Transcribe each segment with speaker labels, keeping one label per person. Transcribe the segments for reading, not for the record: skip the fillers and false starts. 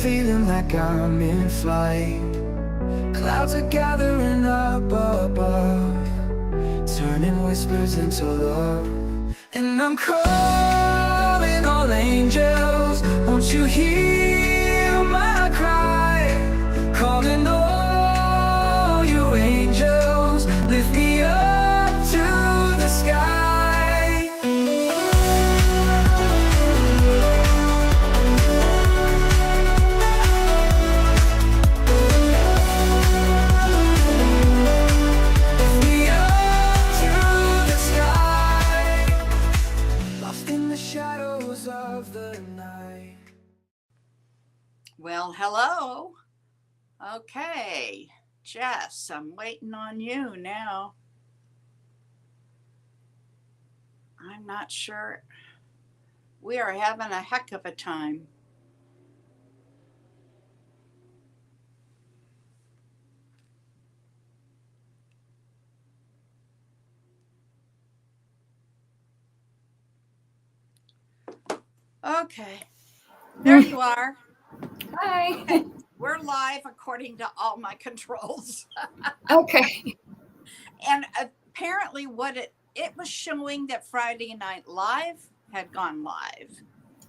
Speaker 1: feeling like I'm in flight. Clouds are gathering up above, turning whispers into love. And I'm calling all angels, won't you hear my cry? Calling all you angels, lift me up to the sky. Lift me up to the sky, lost in the shadows of the night.
Speaker 2: Well, hello. Okay, Jess, I'm waiting on you now. I'm not sure. We are having a heck of a time. Okay, there you are.
Speaker 3: Hi.
Speaker 2: Okay, we're live according to all my controls.
Speaker 3: Okay.
Speaker 2: And apparently what it was showing that Friday Night Live had gone live.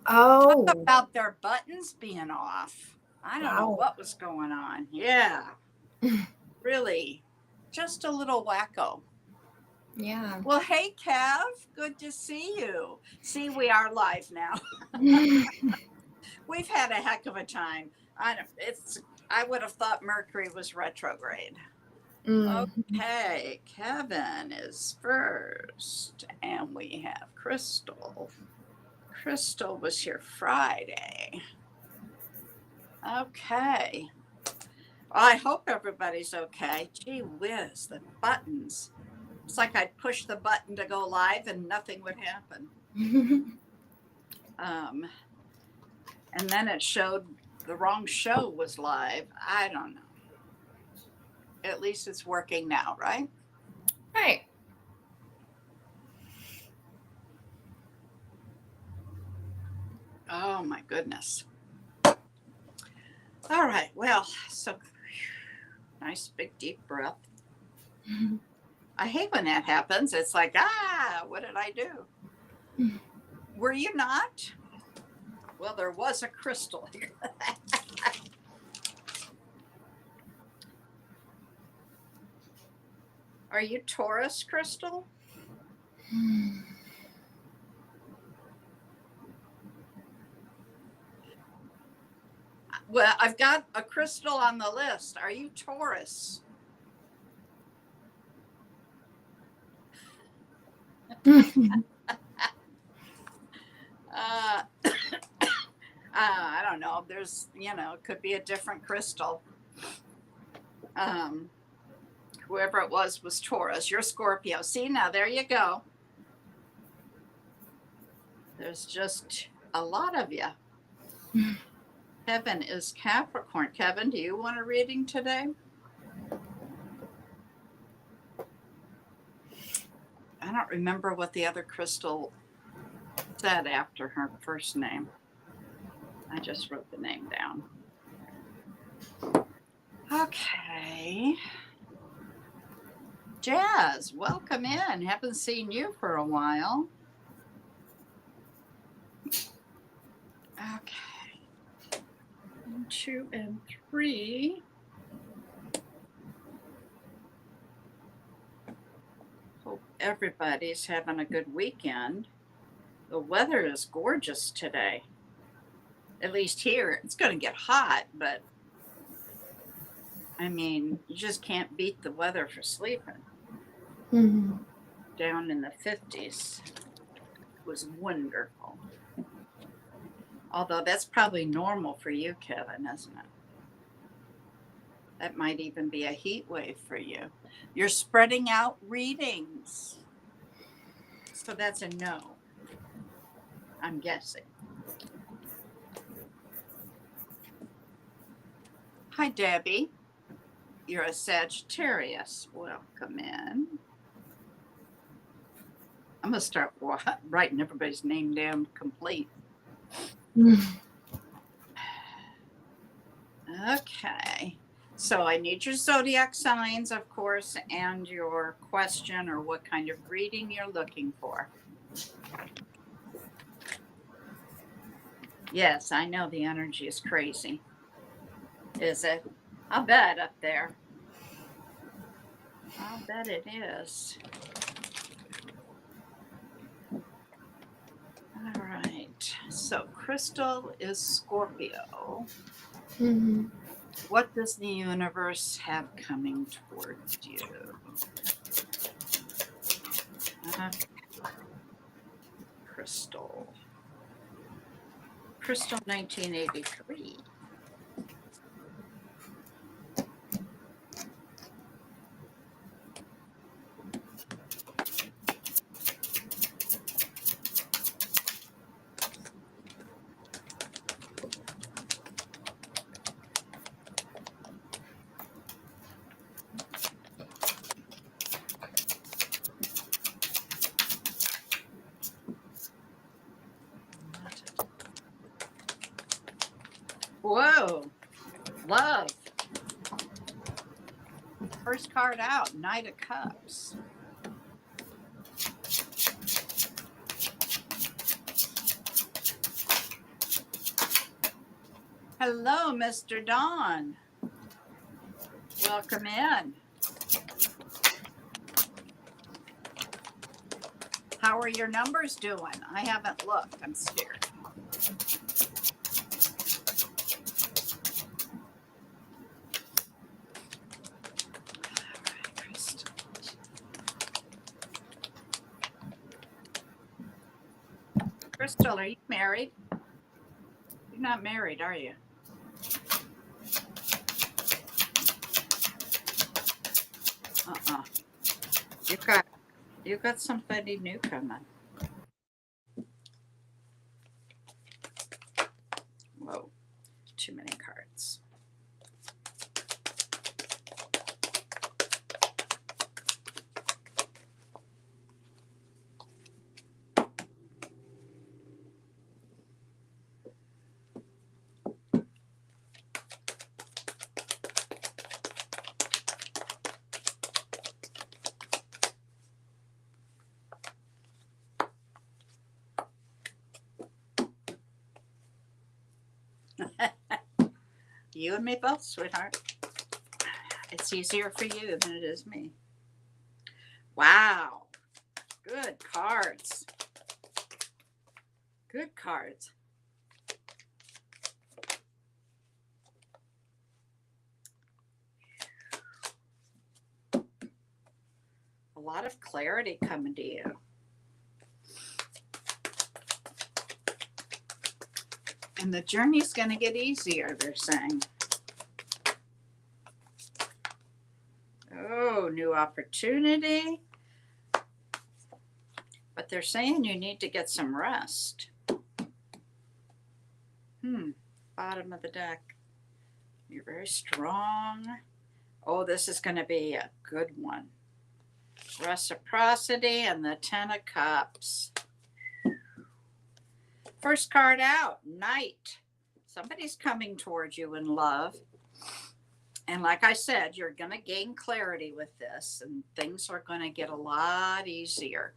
Speaker 2: Talk
Speaker 3: Oh,
Speaker 2: about their buttons being off. I don't know
Speaker 3: wow.
Speaker 2: what was going on. Yeah, really, just a little wacko.
Speaker 3: Yeah.
Speaker 2: Well, hey, Kev, good to see you. See, we are live now. We've had a heck of a time. I would have thought Mercury was retrograde.
Speaker 3: Mm.
Speaker 2: Okay, Kevin is first, and we have Crystal. Crystal was here Friday. Okay. I hope everybody's okay. Gee whiz, the buttons. It's like I'd push the button to go live and nothing would happen. And then it showed the wrong show was live. I don't know. At least it's working now, right?
Speaker 3: Right.
Speaker 2: Oh my goodness. All right. Well, so nice big deep breath. I hate when that happens. It's like, what did I do? Were you not? Well, there was a crystal here. Are you Taurus, Crystal? Well, I've got a crystal on the list. Are you Taurus? I don't know. There's, it could be a different crystal. Whoever it was Taurus. You're Scorpio. See, now there you go. There's just a lot of you. Kevin is Capricorn. Kevin, do you want a reading today? I don't remember what the other crystal said after her first name. I just wrote the name down. Okay. Jazz, welcome in. Haven't seen you for a while. Okay. 1, 2, and 3. Hope everybody's having a good weekend. The weather is gorgeous today. At least here. It's going to get hot, but I mean, you just can't beat the weather for sleeping. Down in the 50s. It was wonderful. Although that's probably normal for you, Kevin, isn't it? That might even be a heat wave for you. You're spreading out readings. So that's a no, I'm guessing. Hi, Debbie. You're a Sagittarius. Welcome in. I'm going to start writing everybody's name down complete. Okay. So I need your zodiac signs, of course, and your question or what kind of reading you're looking for. Yes, I know the energy is crazy. Is it? I'll bet up there. I'll bet it is. All right. So Crystal is Scorpio.
Speaker 3: Hmm.
Speaker 2: What does the universe have coming towards you? Okay. Crystal. Crystal 1983. Whoa. Love. First card out, Knight of Cups. Hello, Mr. Don. Welcome in. How are your numbers doing? I haven't looked. I'm scared. All right, Crystal. Crystal, are you married? You're not married, are you? Uh-uh. You got somebody new coming. Whoa, too many cards. You and me both, sweetheart. It's easier for you than it is me. Wow. Good cards. Good cards. A lot of clarity coming to you. And the journey's going to get easier, they're saying. Oh, new opportunity. But they're saying you need to get some rest. Bottom of the deck. You're very strong. Oh, this is going to be a good one. Reciprocity and the Ten of Cups. First card out, Knight. Somebody's coming towards you in love. And like I said, you're going to gain clarity with this, and things are going to get a lot easier.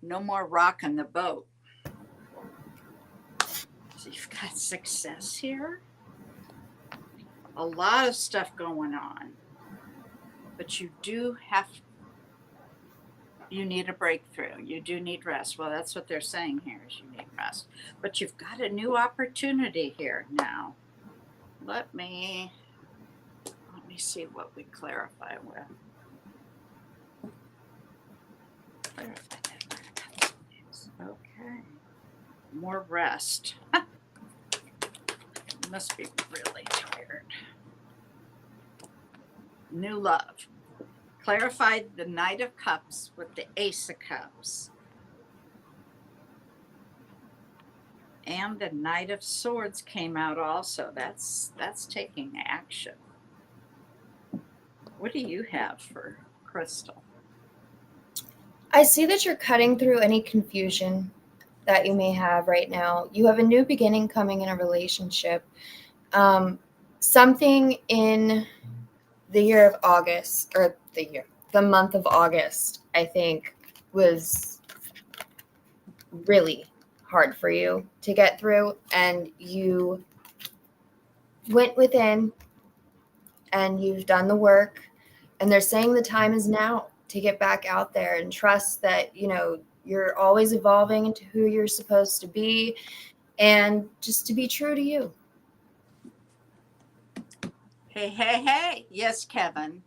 Speaker 2: No more rocking the boat. So you've got success here. A lot of stuff going on. But you need a breakthrough. You do need rest. Well, that's what they're saying here is you need rest. But you've got a new opportunity here now. Let me see what we clarify with. Okay. More rest. You must be really tired. New love. Clarified the Knight of Cups with the Ace of Cups. And the Knight of Swords came out also. That's taking action. What do you have for Crystal?
Speaker 3: I see that you're cutting through any confusion that you may have right now. You have a new beginning coming in a relationship. something in the year of August, or the month of August, I think was really hard for you to get through, and you went within and you've done the work, and they're saying the time is now to get back out there and trust that, you're always evolving into who you're supposed to be, and just to be true to you.
Speaker 2: Hey, hey, hey. Yes, Kevin.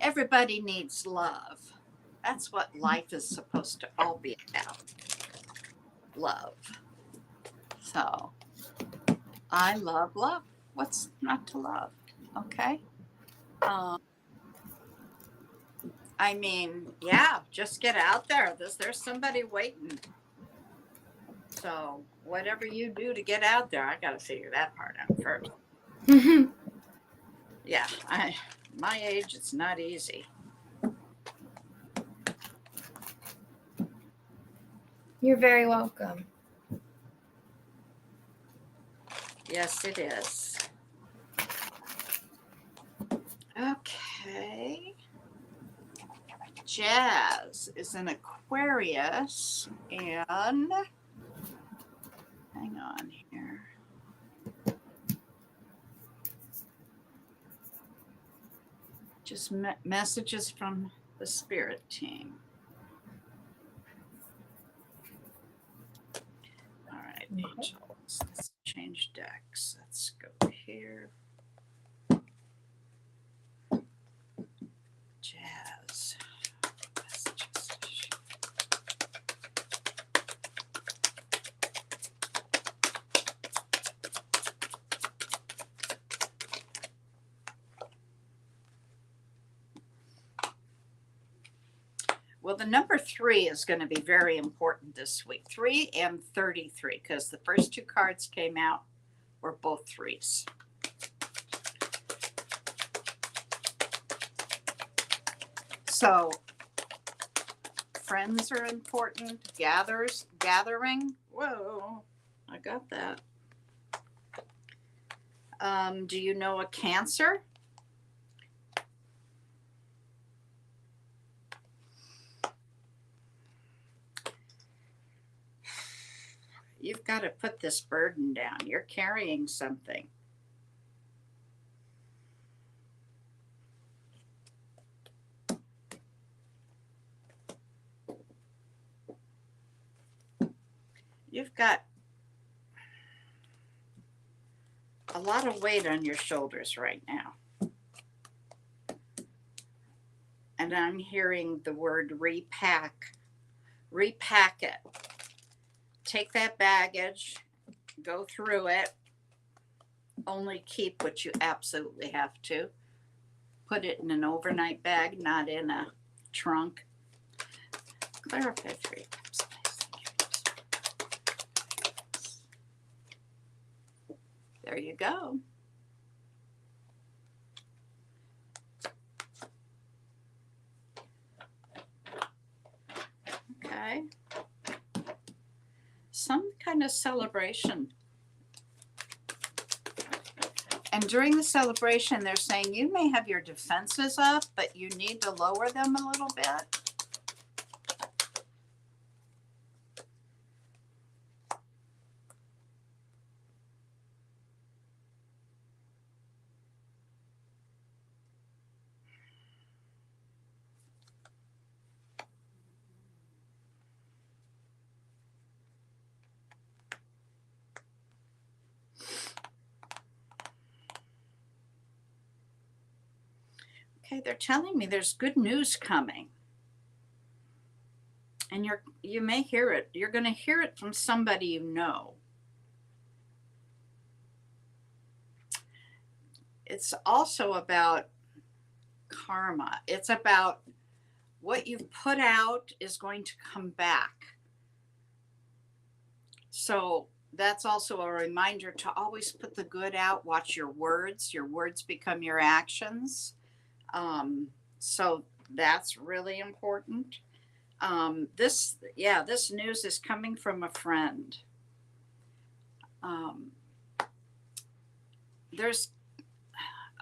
Speaker 2: Everybody needs love. That's what life is supposed to all be about. Love. So I love love. What's not to love? Okay. I mean, yeah, just get out there. There's somebody waiting. So whatever you do to get out there, I got to figure that part out first. Yeah, my age, it's not easy.
Speaker 3: You're very welcome.
Speaker 2: Yes, it is. Okay. Jazz is an Aquarius, and hang on here. Just messages from the spirit team. All right, angels. Let's change decks. Let's go here. Jazz. Messages. Well, the number 3 is going to be very important this week. 3 and 33, because the first 2 cards came out were both 3s. So friends are important. Gathering. Whoa, I got that. Do you know a Cancer? You've got to put this burden down. You're carrying something. You've got a lot of weight on your shoulders right now. And I'm hearing the word repack. Repack it. Take that baggage, go through it. Only keep what you absolutely have to. Put it in an overnight bag, not in a trunk. Clarify 3 cups, please. There you go. Okay. Some kind of celebration. And during the celebration, they're saying you may have your defenses up, but you need to lower them a little bit. Okay, they're telling me there's good news coming. And you may hear it. You're going to hear it from somebody you know. It's also about karma. It's about what you've put out is going to come back. So that's also a reminder to always put the good out. Watch your words. Your words become your actions. So that's really important. This news is coming from a friend.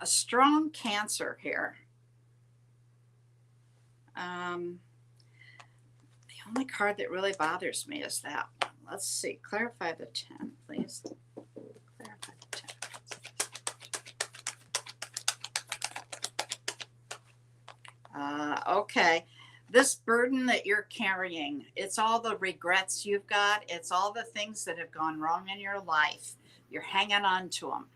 Speaker 2: a strong Cancer here. The only card that really bothers me is that one. Let's see. Clarify the 10, please. Clarify the 10. Okay. This burden that you're carrying, it's all the regrets you've got. It's all the things that have gone wrong in your life. You're hanging on to them.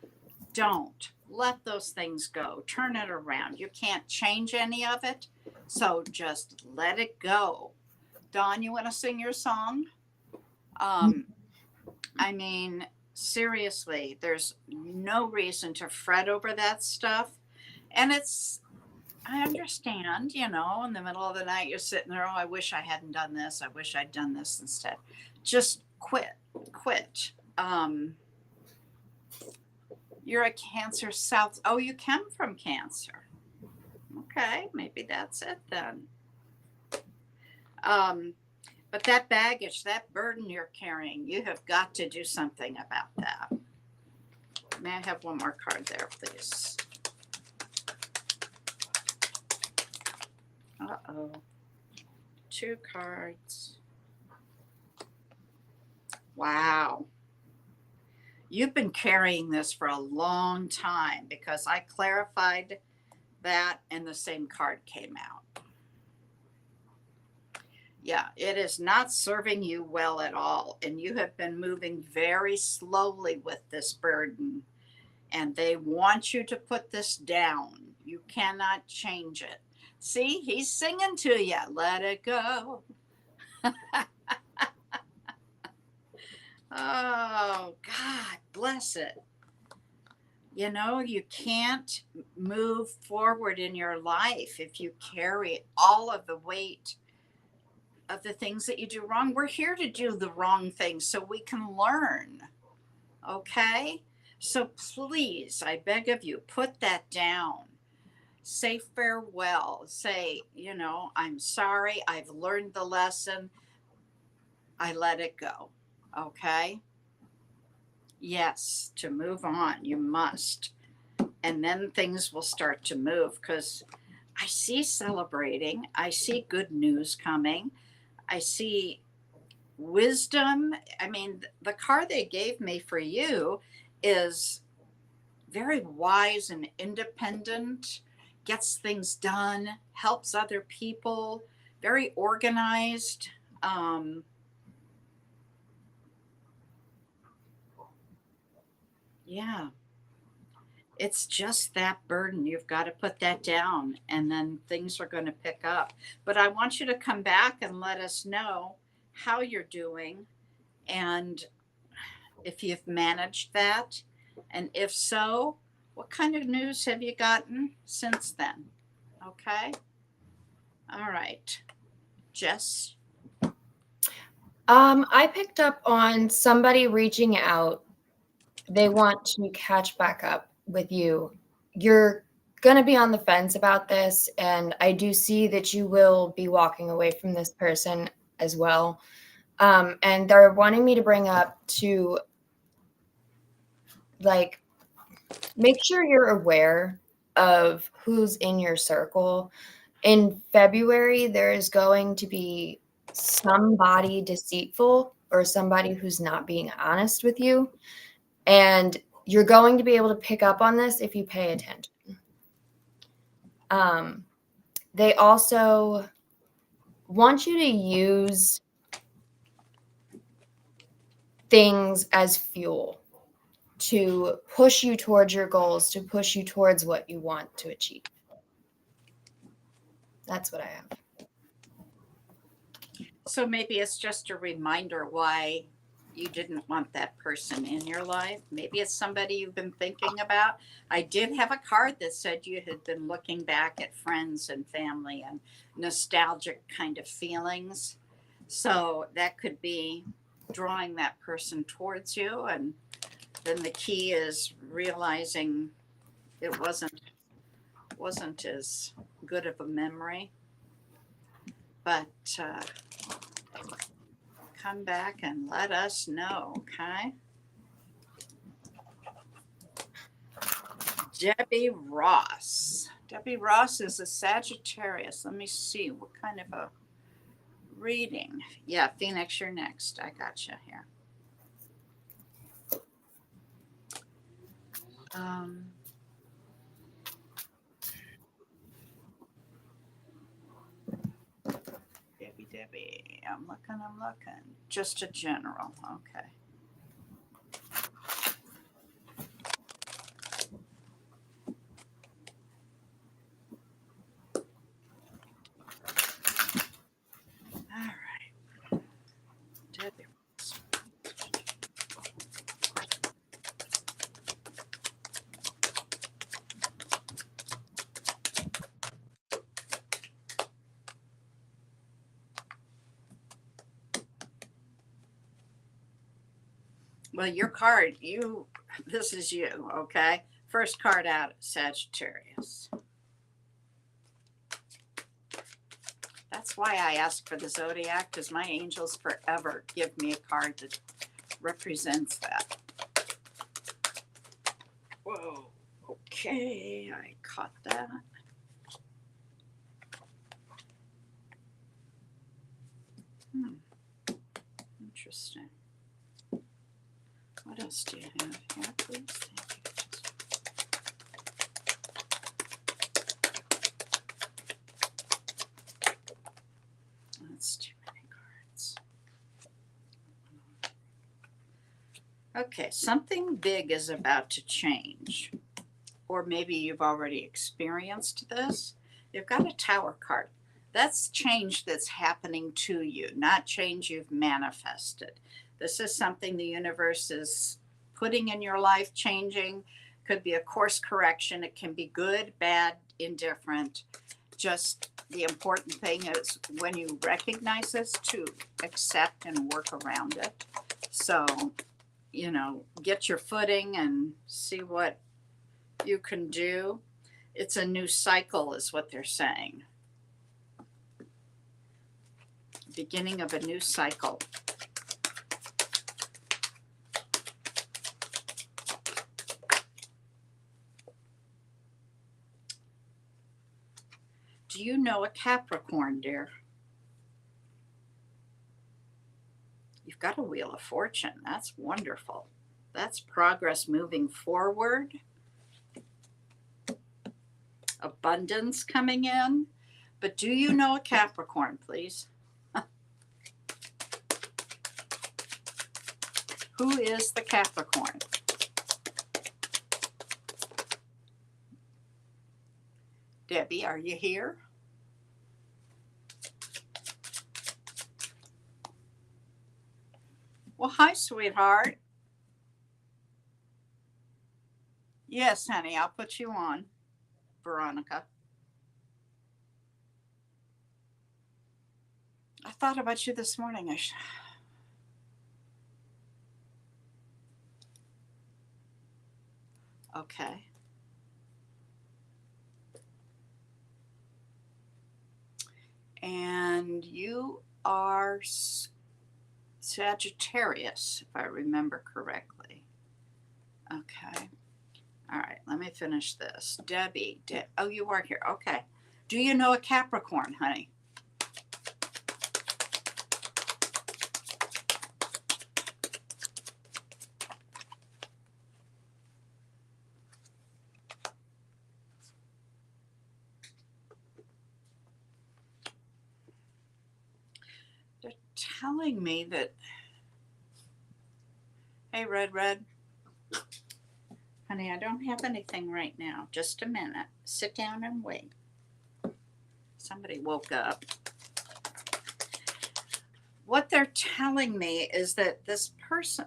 Speaker 2: Don't let those things go. Turn it around. You can't change any of it. So just let it go. Dawn, you want to sing your song? I mean, seriously, there's no reason to fret over that stuff. And I understand, in the middle of the night, you're sitting there, oh, I wish I hadn't done this. I wish I'd done this instead. Just quit. You're a Cancer South. Oh, you come from Cancer. Okay, maybe that's it then. But that baggage, that burden you're carrying, you have got to do something about that. May I have one more card there, please? Uh-oh. 2 cards. Wow. You've been carrying this for a long time because I clarified that and the same card came out. Yeah, it is not serving you well at all. And you have been moving very slowly with this burden. And they want you to put this down. You cannot change it. See, he's singing to you. Let it go. Oh, God bless it. You can't move forward in your life if you carry all of the weight of the things that you do wrong. We're here to do the wrong things so we can learn. Okay? So please, I beg of you, put that down. Say farewell. Say, I'm sorry. I've learned the lesson. I let it go. Okay? Yes, to move on, you must. And then things will start to move because I see celebrating. I see good news coming. I see wisdom. I mean, the card they gave me for you is very wise and independent, gets things done, helps other people, very organized. Yeah. It's just that burden. You've got to put that down and then things are going to pick up. But I want you to come back and let us know how you're doing and if you've managed that. And if so, what kind of news have you gotten since then? Okay. All right. Jess?
Speaker 3: I picked up on somebody reaching out. They want to catch back up with you. You're going to be on the fence about this, and I do see that you will be walking away from this person as well. And they're wanting me to bring up to, make sure you're aware of who's in your circle. In February, there is going to be somebody deceitful or somebody who's not being honest with you. And you're going to be able to pick up on this if you pay attention. They also want you to use things as fuel to push you towards your goals, to push you towards what you want to achieve. That's what I have.
Speaker 2: So maybe it's just a reminder why you didn't want that person in your life. Maybe it's somebody you've been thinking about. I did have a card that said you had been looking back at friends and family and nostalgic kind of feelings. So that could be drawing that person towards you. And then the key is realizing it wasn't as good of a memory. But come back and let us know, okay? Debbie Ross. Debbie Ross is a Sagittarius. Let me see what kind of a reading. Yeah, Phoenix, you're next. I got you here. Debbie. I'm looking. Just a general. Okay. All right. Debbie. Well, your card, this is you, okay? First card out, Sagittarius. That's why I ask for the zodiac, because my angels forever give me a card that represents that. Whoa, okay, I caught that. Interesting. What else do you have here, please? Thank you. That's too many cards. Okay, something big is about to change. Or maybe you've already experienced this. You've got a Tower card. That's change that's happening to you, not change you've manifested. This is something the universe is putting in your life, changing. Could be a course correction. It can be good, bad, indifferent. Just the important thing is when you recognize this, to accept and work around it. So, get your footing and see what you can do. It's a new cycle is what they're saying. Beginning of a new cycle. Do you know a Capricorn, dear? You've got a Wheel of Fortune. That's wonderful. That's progress moving forward. Abundance coming in. But do you know a Capricorn, please? Who is the Capricorn? Debbie, are you here? Well, hi, sweetheart. Yes, honey, I'll put you on, Veronica. I thought about you this morning. Okay. And you are Sagittarius, if I remember correctly. Okay. All right, let me finish this. Debbie, oh, you are here. Okay. Do you know a Capricorn, honey? They're telling me that, hey, Red. Honey, I don't have anything right now. Just a minute. Sit down and wait. Somebody woke up. What they're telling me is that this person,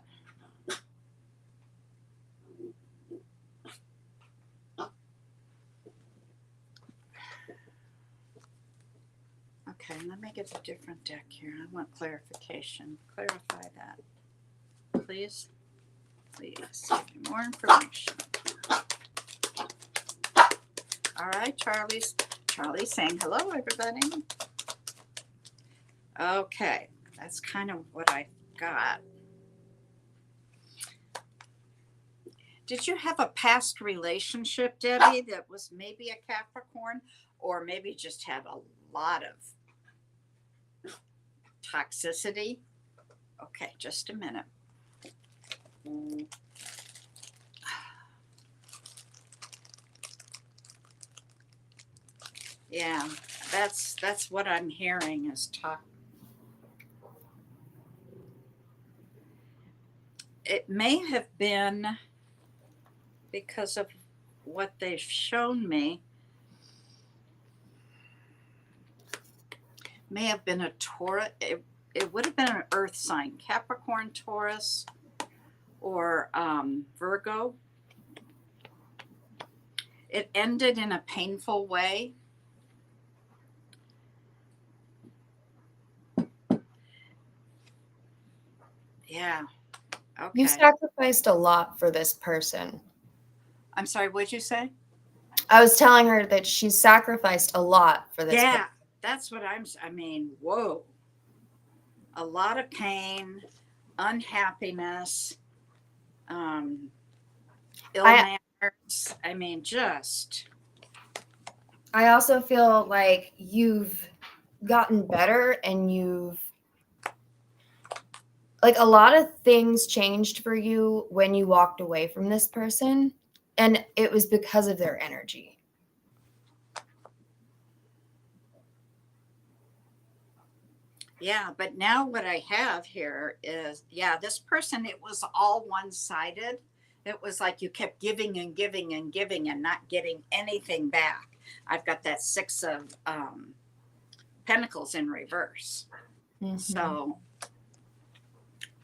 Speaker 2: okay, let me get a different deck here. I want clarification. Clarify that, please. Please give me more information. All right, Charlie's saying hello, everybody. Okay, that's kind of what I got. Did you have a past relationship, Debbie, that was maybe a Capricorn, or maybe just had a lot of toxicity? Okay, just a minute. Yeah, that's what I'm hearing is talk. It may have been because of what they've shown me. May have been a Taurus. It would have been an Earth sign, Capricorn, Taurus, or Virgo. It ended in a painful way. Yeah. Okay.
Speaker 3: You sacrificed a lot for this person.
Speaker 2: I'm sorry, what'd you say?
Speaker 3: I was telling her that she sacrificed a lot for this
Speaker 2: Yeah, that's what I mean, whoa. A lot of pain, unhappiness, ill manners. I mean, just.
Speaker 3: I also feel like you've gotten better and you've like a lot of things changed for you when you walked away from this person, and it was because of their energy.
Speaker 2: Yeah, but now what I have here is, yeah, this person, it was all one-sided. It was like you kept giving and giving and giving and not getting anything back. I've got that 6 of Pentacles in reverse.
Speaker 3: Mm-hmm.
Speaker 2: So,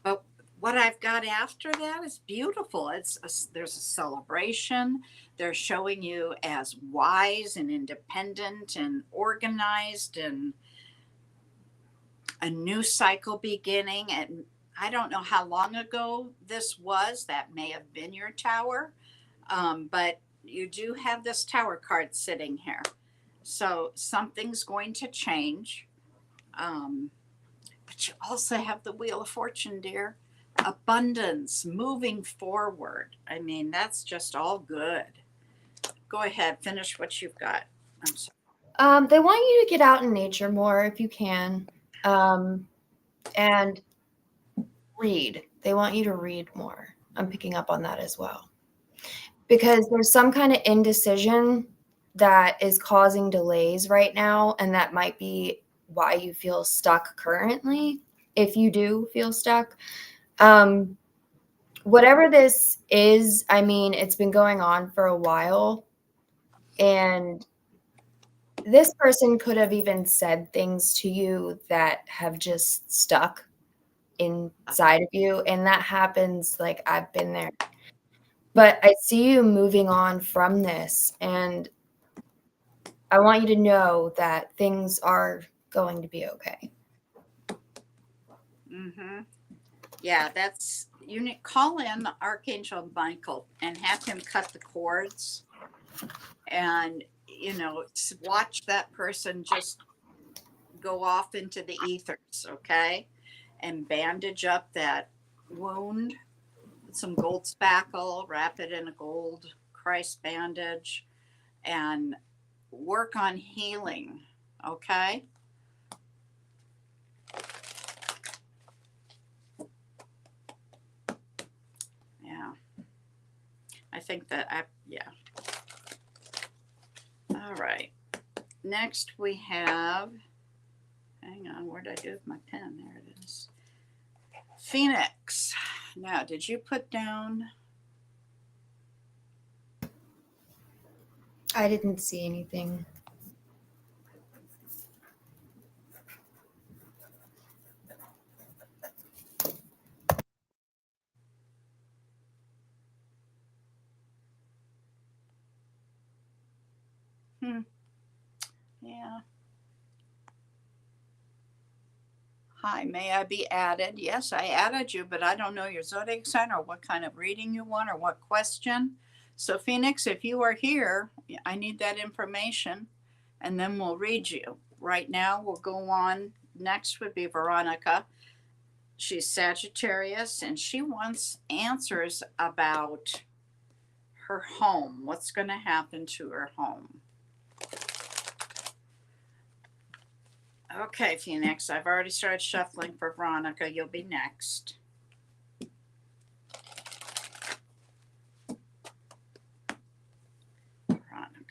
Speaker 2: but what I've got after that is beautiful. There's a celebration. They're showing you as wise and independent and organized and a new cycle beginning. And I don't know how long ago this was. That may have been your tower. But you do have this tower card sitting here. So something's going to change. But you also have the Wheel of Fortune, dear. Abundance, moving forward. I mean, that's just all good. Go ahead, finish what you've got. I'm sorry.
Speaker 3: They want you to get out in nature more if you can, and read. They want you to read more. I'm picking up on that as well. Because there's some kind of indecision that is causing delays right now, and that might be why you feel stuck currently, if you do feel stuck. Whatever this is, I mean, it's been going on for a while, and this person could have even said things to you that have just stuck inside of you, and that happens. Like, I've been there. But I see you moving on from this, and I want you to know that things are going to be okay.
Speaker 2: Mm-hmm. Yeah, that's, you call in Archangel Michael and have him cut the cords and, watch that person just go off into the ethers, okay? And bandage up that wound with some gold spackle, wrap it in a gold Christ bandage, and work on healing, okay? Yeah. I think that yeah. All right. Next we have, hang on, where did I do with my pen? There it is. Phoenix. Now, did you put down?
Speaker 3: I didn't see anything.
Speaker 2: Yeah. Hi, may I be added? Yes, I added you, but I don't know your zodiac sign or what kind of reading you want or what question. So, Phoenix, if you are here, I need that information and then we'll read you. Right now, we'll go on. Next would be Veronica. She's Sagittarius and she wants answers about her home. What's going to happen to her home? Okay, Phoenix, I've already started shuffling for Veronica. You'll be next. Veronica.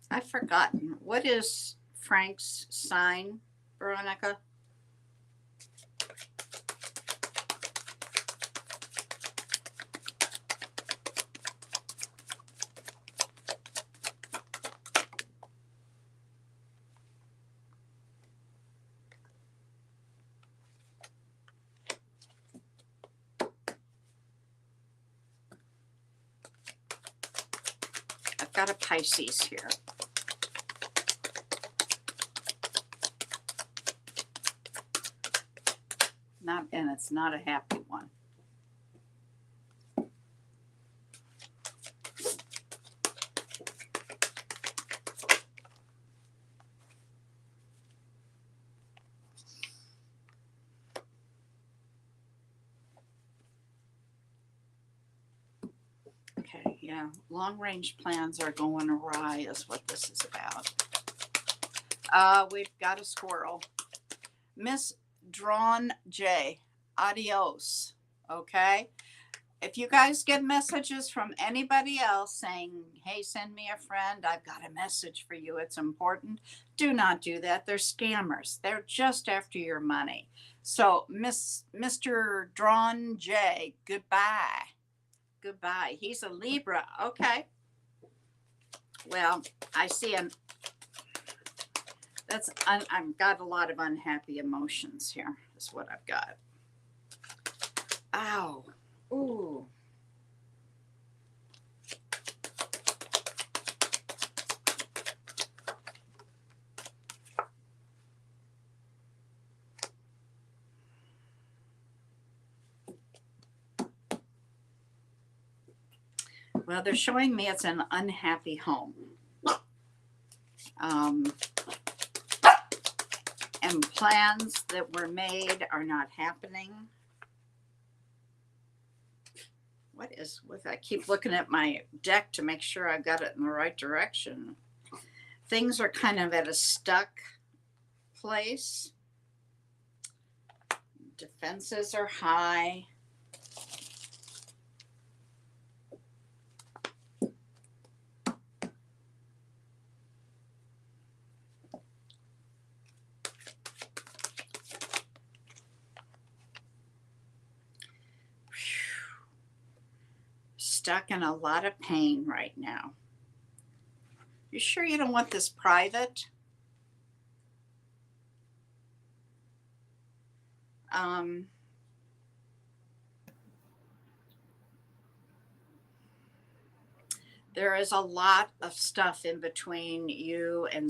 Speaker 2: I've forgotten. What is Frank's sign, Veronica? I've got a Pisces here. And it's not a happy one. Okay, yeah, long range plans are going awry is what this is about. We've got a squirrel. Miss Drawn J, adios. Okay. If you guys get messages from anybody else saying, hey, send me a friend, I've got a message for you, it's important, do not do that. They're scammers. They're just after your money. So, Mr. Drawn J, goodbye. Goodbye. He's a Libra. Okay. Well, I see I've got a lot of unhappy emotions here, is what I've got. Ow. Ooh. Well, they're showing me it's an unhappy home. And plans that were made are not happening. What is with, I keep looking at my deck to make sure I've got it in the right direction. Things are kind of at a stuck place. Defenses are high. Stuck in a lot of pain right now. You sure you don't want this private? There is a lot of stuff in between you and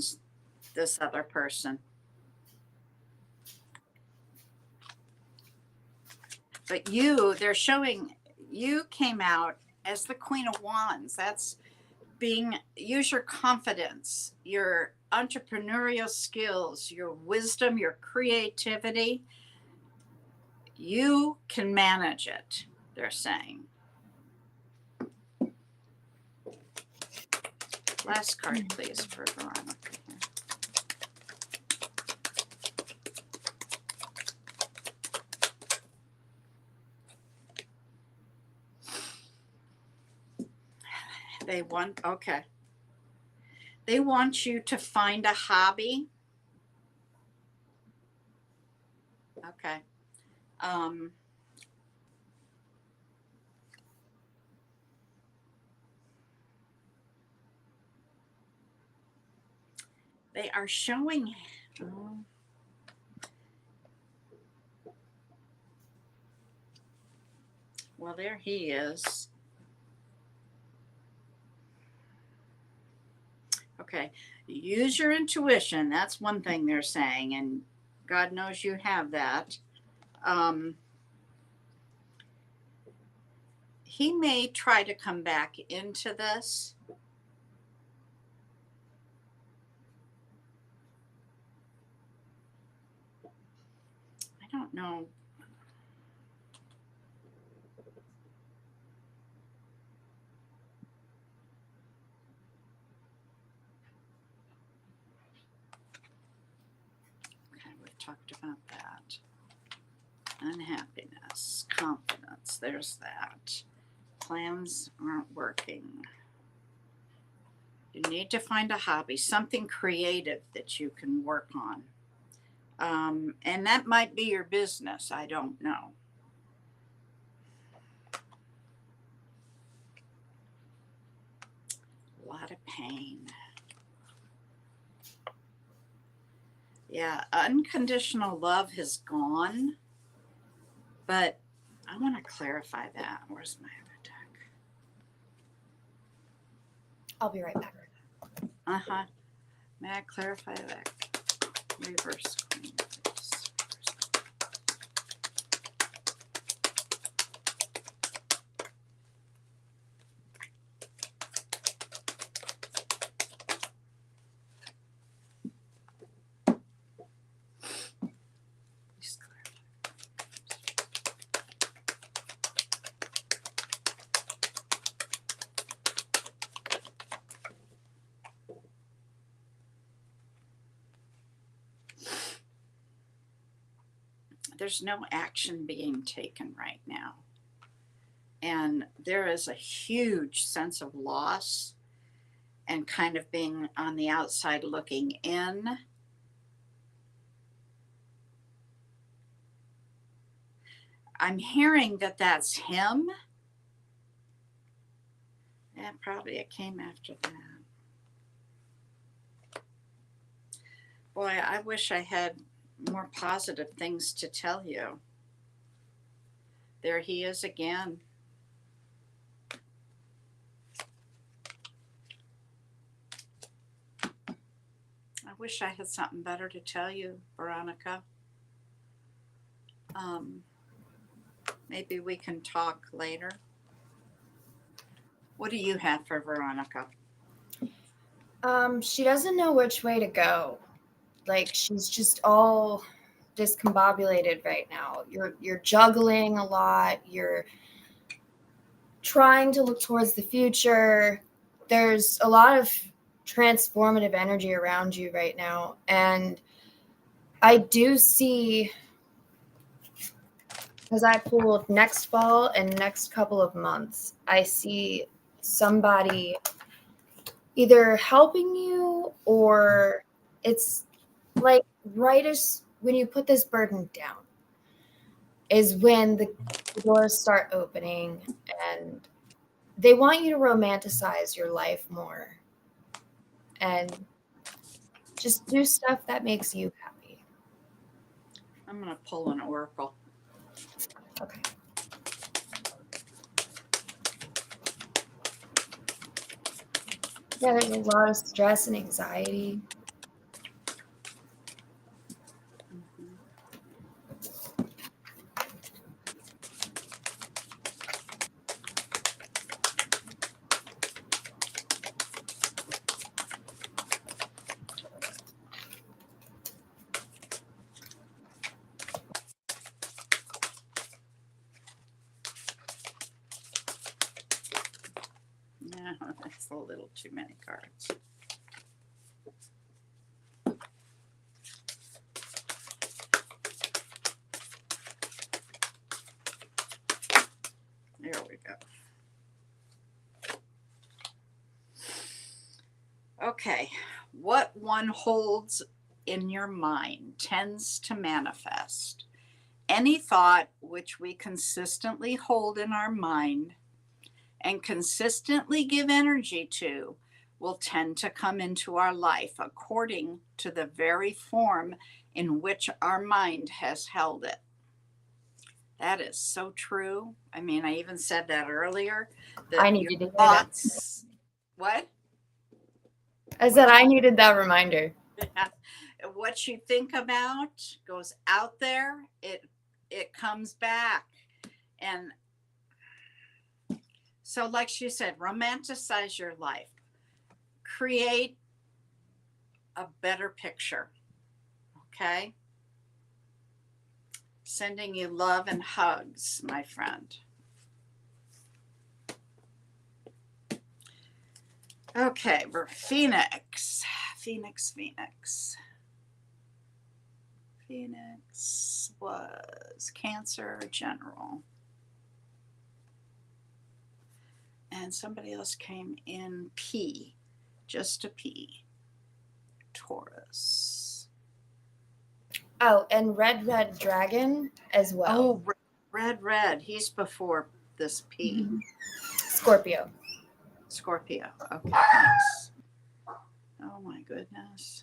Speaker 2: this other person. But they're showing you came out as the Queen of Wands. That's use your confidence, your entrepreneurial skills, your wisdom, your creativity. You can manage it, they're saying. Last card, please, for Veronica. They want you to find a hobby. Okay. They are showing, Well, there he is. Okay. Use your intuition. That's one thing they're saying. And God knows you have that. He may try to come back into this. I don't know. Okay, we've talked about that. Unhappiness, confidence, there's that. Plans aren't working. You need to find a hobby, something creative that you can work on. And that might be your business. I don't know. A lot of pain. Yeah, unconditional love has gone, but I want to clarify that. Where's my other deck?
Speaker 3: I'll be right back.
Speaker 2: Uh-huh. May I clarify that? Reverse queen, please. Please clarify. There's no action being taken right now. And there is a huge sense of loss and kind of being on the outside looking in. I'm hearing that that's him. Yeah, probably it came after that. Boy, I wish I had more positive things to tell you. There he is again. I wish I had something better to tell you, Veronica. Maybe we can talk later. What do you have for Veronica?
Speaker 3: She doesn't know which way to go. Like, she's just all discombobulated right now. You're juggling a lot. You're trying to look towards the future. There's a lot of transformative energy around you right now, and I do see, as I pulled next fall and next couple of months, I see somebody either helping you, or it's like right as when you put this burden down is when the doors start opening, and they want you to romanticize your life more and just do stuff that makes you happy.
Speaker 2: I'm going to pull an oracle.
Speaker 3: Okay. Yeah, there's a lot of stress and anxiety.
Speaker 2: No, that's a little too many cards. There we go. Okay, what one holds in your mind tends to manifest. Any thought which we consistently hold in our mind and consistently give energy to will tend to come into our life according to the very form in which our mind has held it. That is so true. I mean, I even said that earlier.
Speaker 3: I
Speaker 2: That
Speaker 3: needed
Speaker 2: your
Speaker 3: to hear that.
Speaker 2: thoughts. What?
Speaker 3: I said I needed that reminder.
Speaker 2: Yeah. What you think about goes out there. It comes back, and so, like she said, romanticize your life. Create a better picture. Okay. Sending you love and hugs, my friend. Okay, we're Phoenix. Phoenix. Phoenix was Cancer General. And somebody else came in P, just a P. Taurus.
Speaker 3: Oh, and Red Dragon as well.
Speaker 2: Oh, red. He's before this P.
Speaker 3: Scorpio.
Speaker 2: Scorpio. Okay, thanks. Oh my goodness.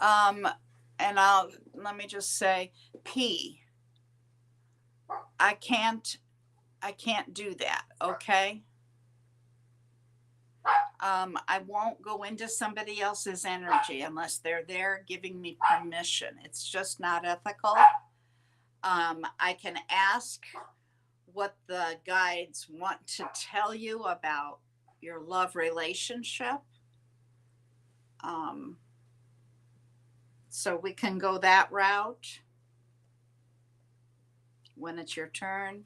Speaker 2: And let me just say, P. I can't do that. Okay. I won't go into somebody else's energy unless they're there giving me permission. It's just not ethical. I can ask what the guides want to tell you about your love relationship. So we can go that route when it's your turn.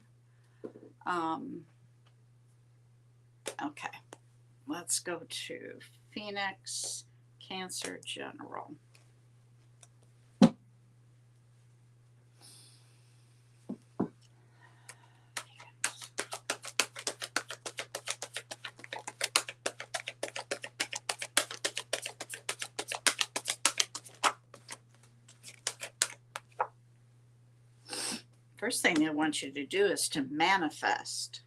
Speaker 2: Okay. Let's go to Phoenix, Cancer General. First thing I want you to do is to manifest.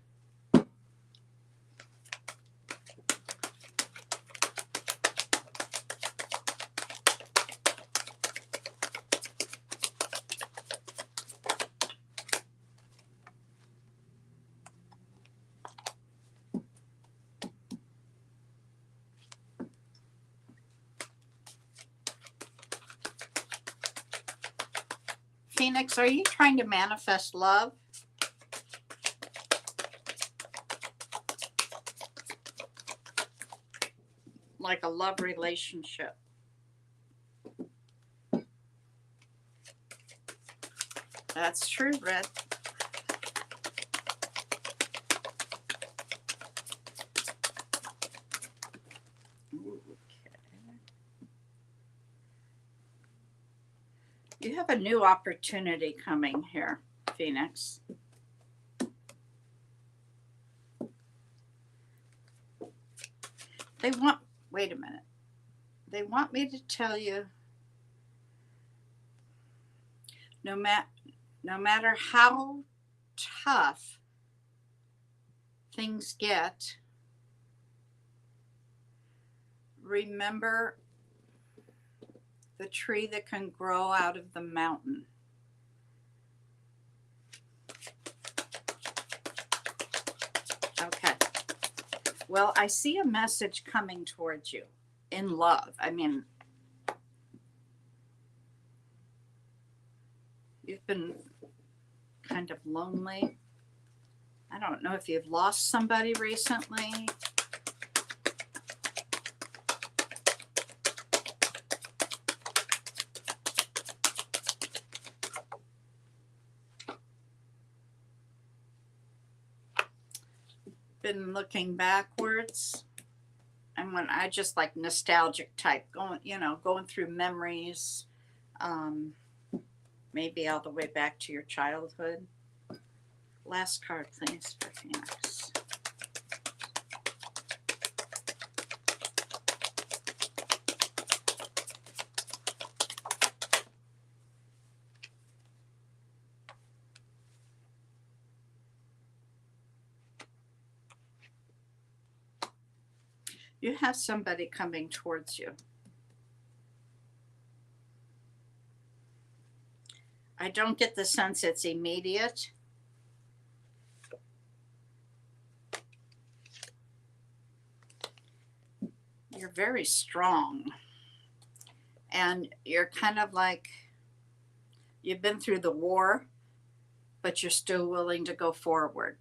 Speaker 2: Phoenix, are you trying to manifest love? Like a love relationship? That's true, Red. You have a new opportunity coming here, Phoenix. Wait a minute. They want me to tell you, no matter how tough things get, remember the tree that can grow out of the mountain. Okay. Well, I see a message coming towards you in love. I mean, you've been kind of lonely. I don't know if you've lost somebody recently. Been looking backwards, and when I just like nostalgic type, going through memories, maybe all the way back to your childhood. Last card, please, for Phoenix. You have somebody coming towards you. I don't get the sense it's immediate. You're very strong. And you're kind of like, you've been through the war, but you're still willing to go forward.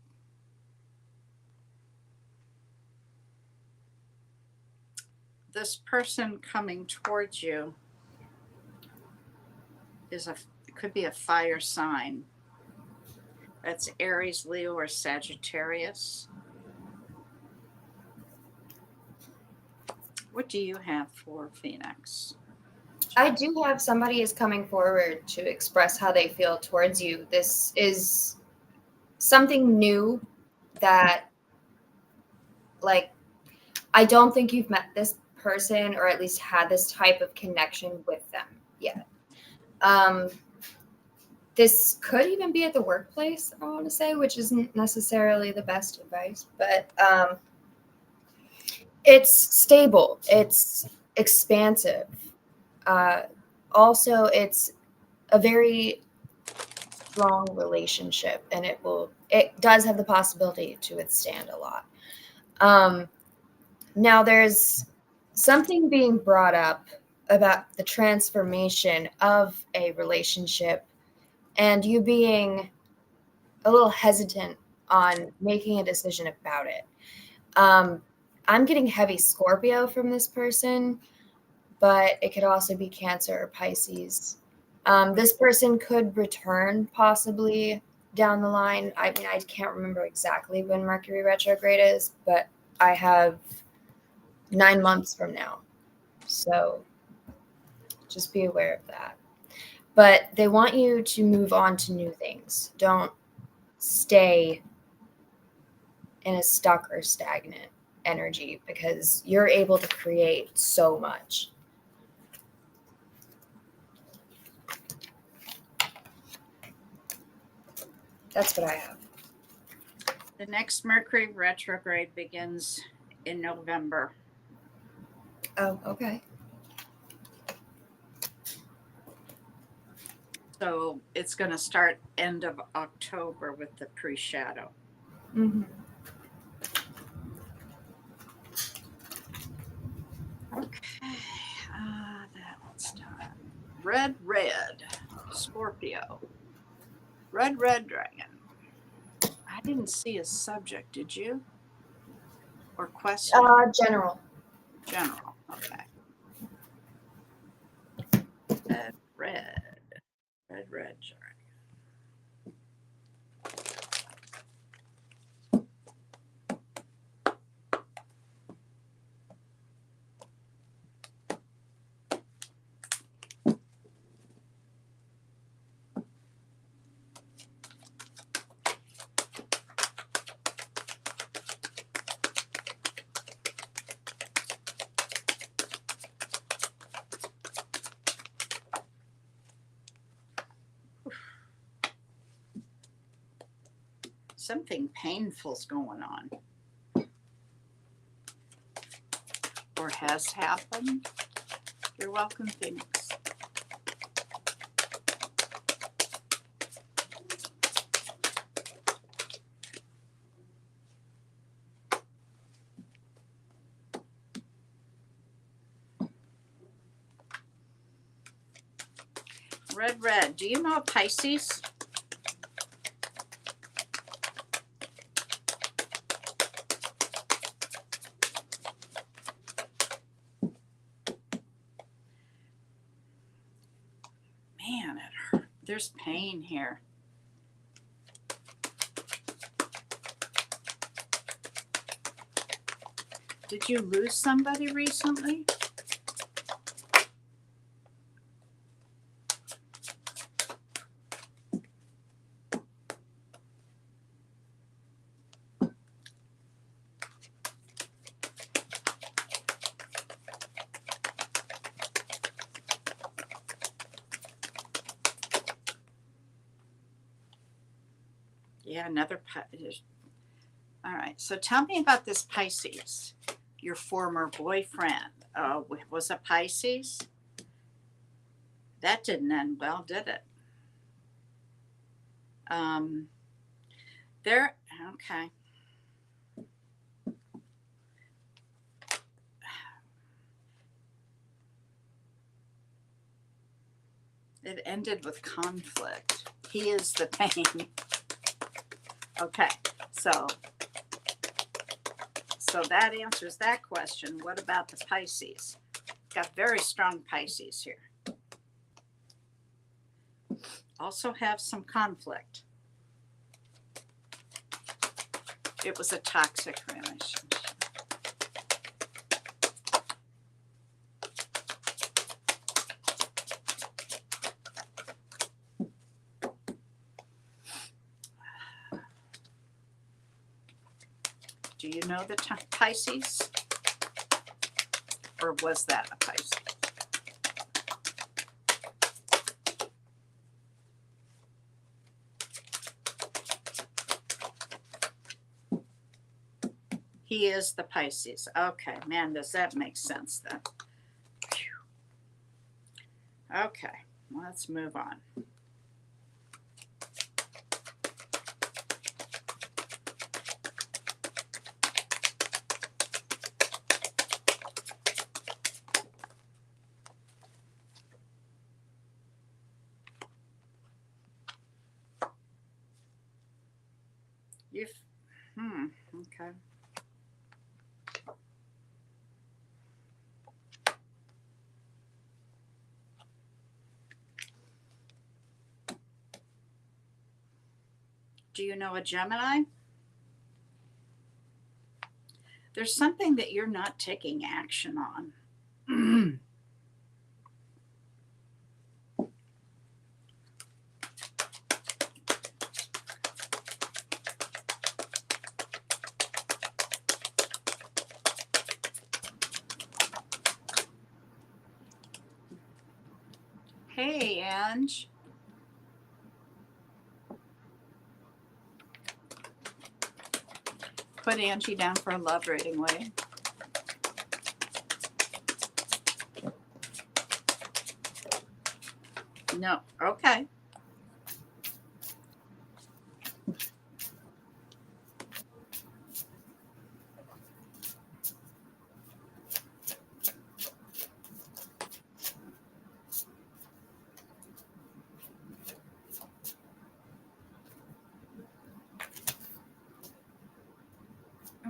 Speaker 2: This person coming towards you could be a fire sign. That's Aries, Leo, or Sagittarius. What do you have for Phoenix?
Speaker 3: I do have somebody is coming forward to express how they feel towards you. This is something new that, like, I don't think you've met this person or at least had this type of connection with them yet. This could even be at the workplace, I want to say, which isn't necessarily the best advice, but it's stable, it's expansive. Also, it's a very strong relationship, and it does have the possibility to withstand a lot. Now, there's something being brought up about the transformation of a relationship and you being a little hesitant on making a decision about it. I'm getting heavy Scorpio from this person, but it could also be Cancer or Pisces. This person could return possibly down the line. I mean, I can't remember exactly when Mercury retrograde is, but I have 9 months from now. So just be aware of that. But they want you to move on to new things. Don't stay in a stuck or stagnant energy because you're able to create so much. That's what I have.
Speaker 2: The next Mercury retrograde begins in November.
Speaker 3: Oh, okay.
Speaker 2: So it's going to start end of October with the pre-shadow.
Speaker 3: Mm-hmm.
Speaker 2: Okay, that one's done. Red, Scorpio. Red dragon. I didn't see a subject, did you? Or question?
Speaker 3: General.
Speaker 2: General, okay. Red dragon. Something painful's going on. Or has happened. You're welcome, Phoenix. Red. Do you know a Pisces? Man, it hurt. There's pain here. Did you lose somebody recently? Yeah, another. All right. So tell me about this Pisces. Your former boyfriend was a Pisces. That didn't end well, did it? There, okay. It ended with conflict. He is the pain. Okay, so that answers that question. What about the Pisces? Got very strong Pisces here. Also have some conflict. It was a toxic relationship. Do you know the Pisces? Or was that a Pisces? He is the Pisces. Okay, man, does that make sense then? Phew. Okay, let's move on. Okay. Do you know a Gemini? There's something that you're not taking action on. Hey, Ange. Put Angie down for a love reading, will you? No. Okay.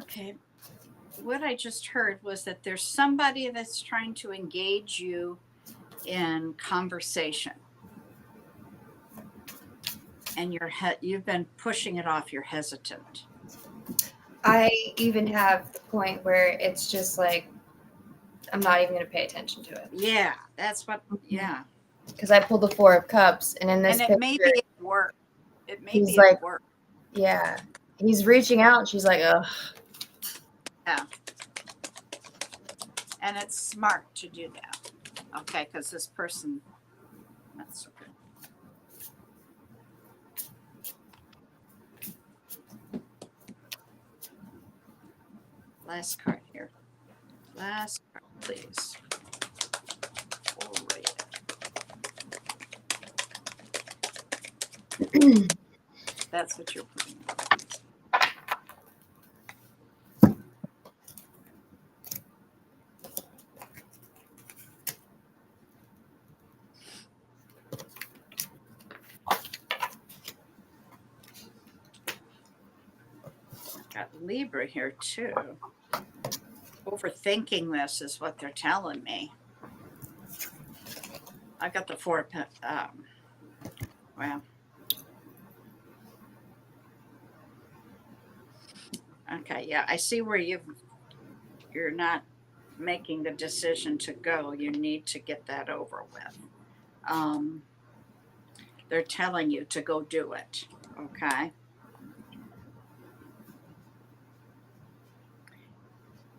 Speaker 2: Okay. What I just heard was that there's somebody that's trying to engage you in conversation. And you've been pushing it off. You're hesitant.
Speaker 3: I even have the point where it's just like, I'm not even going to pay attention to it.
Speaker 2: Yeah, that's what, yeah.
Speaker 3: Because I pulled the 4 of Cups, and in this
Speaker 2: And it
Speaker 3: picture,
Speaker 2: may be at work. It may
Speaker 3: he's
Speaker 2: be
Speaker 3: like-
Speaker 2: at work.
Speaker 3: yeah, he's reaching out, and she's like, ugh.
Speaker 2: Yeah. And it's smart to do that. Okay, because this person, that's so good. Last card here. Last card, please. Forward. That's what you're putting. Got Libra here too. Overthinking this is what they're telling me. I got the 4 of well. Okay, yeah, I see where you're not making the decision to go. You need to get that over with. They're telling you to go do it. Okay.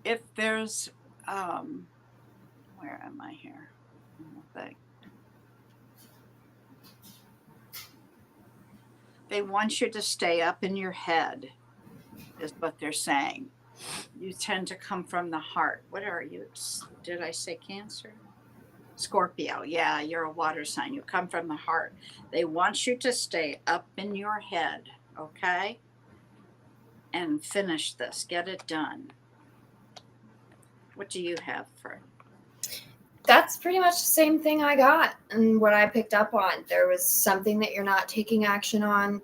Speaker 2: If there's where am I here? They want you to stay up in your head, is what they're saying. You tend to come from the heart. What are you? Did I say Cancer? Scorpio, yeah, you're a water sign. You come from the heart. They want you to stay up in your head, okay? And finish this, get it done. What do you have for?
Speaker 3: That's pretty much the same thing I got and what I picked up on. There was something that you're not taking action on.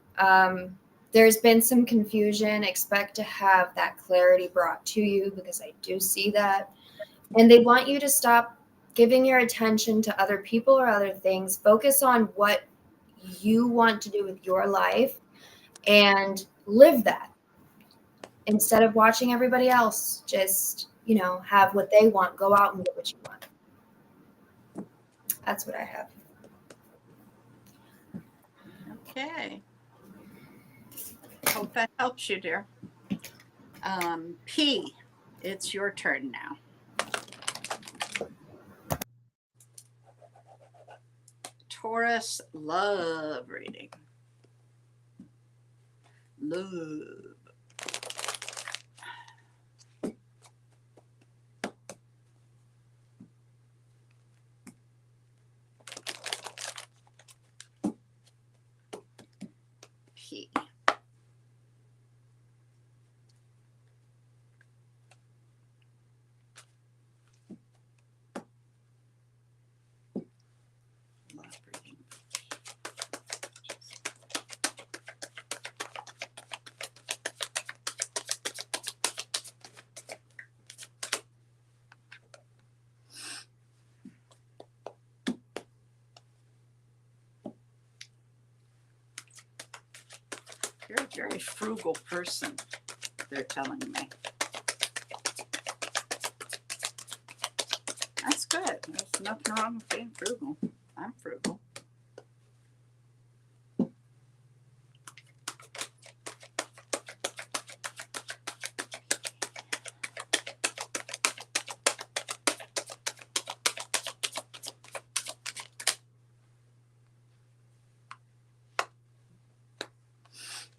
Speaker 3: There's been some confusion. Expect to have that clarity brought to you because I do see that. And they want you to stop giving your attention to other people or other things. Focus on what you want to do with your life and live that instead of watching everybody else just, have what they want. Go out and get what you want. That's what I have.
Speaker 2: Okay. Hope that helps you, dear. P, it's your turn now. Taurus, love reading. Love. P. Love reading. You're a very frugal person, they're telling me. That's good. There's nothing wrong with being frugal. I'm frugal.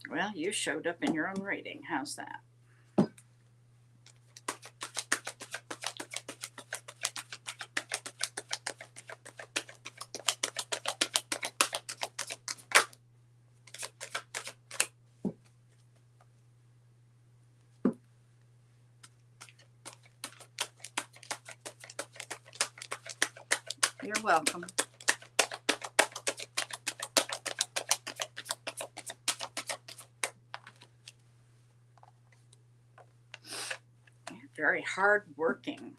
Speaker 2: Well, you showed up in your own reading. How's that? You're welcome. You're very hardworking.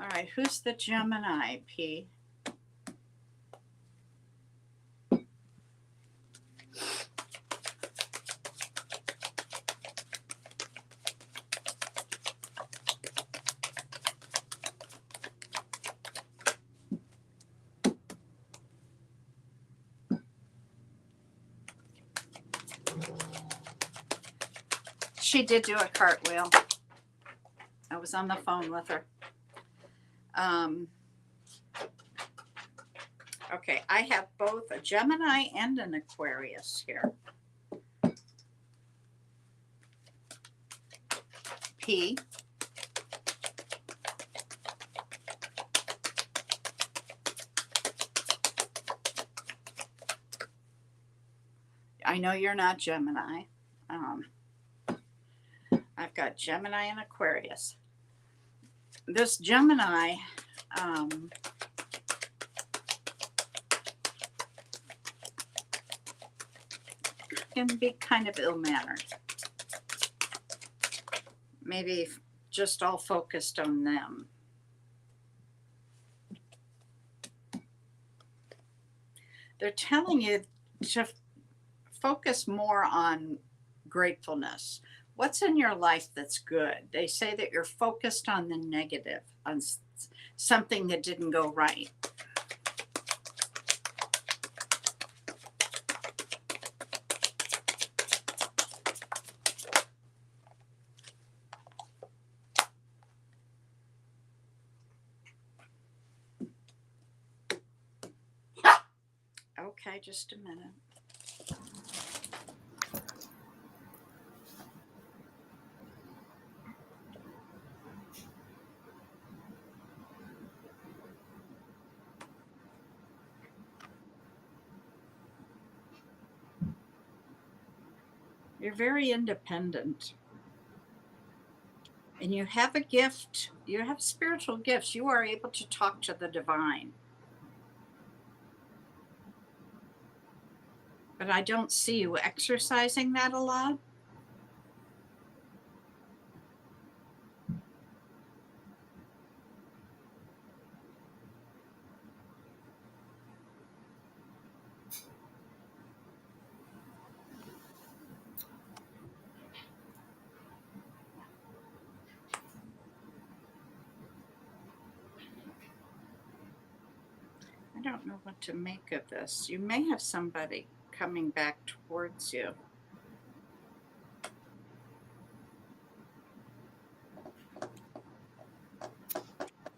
Speaker 2: All right, who's the Gemini, P? She did do a cartwheel. I was on the phone with her. Okay, I have both a Gemini and an Aquarius here. P. I know you're not Gemini. I've got Gemini and Aquarius. This Gemini can be kind of ill-mannered. Maybe just all focused on them. They're telling you to focus more on gratefulness. What's in your life that's good? They say that you're focused on the negative, on something that didn't go right. Okay, just a minute. You're very independent. And you have a gift. You have spiritual gifts. You are able to talk to the divine. But I don't see you exercising that a lot. I don't know what to make of this. You may have somebody coming back towards you.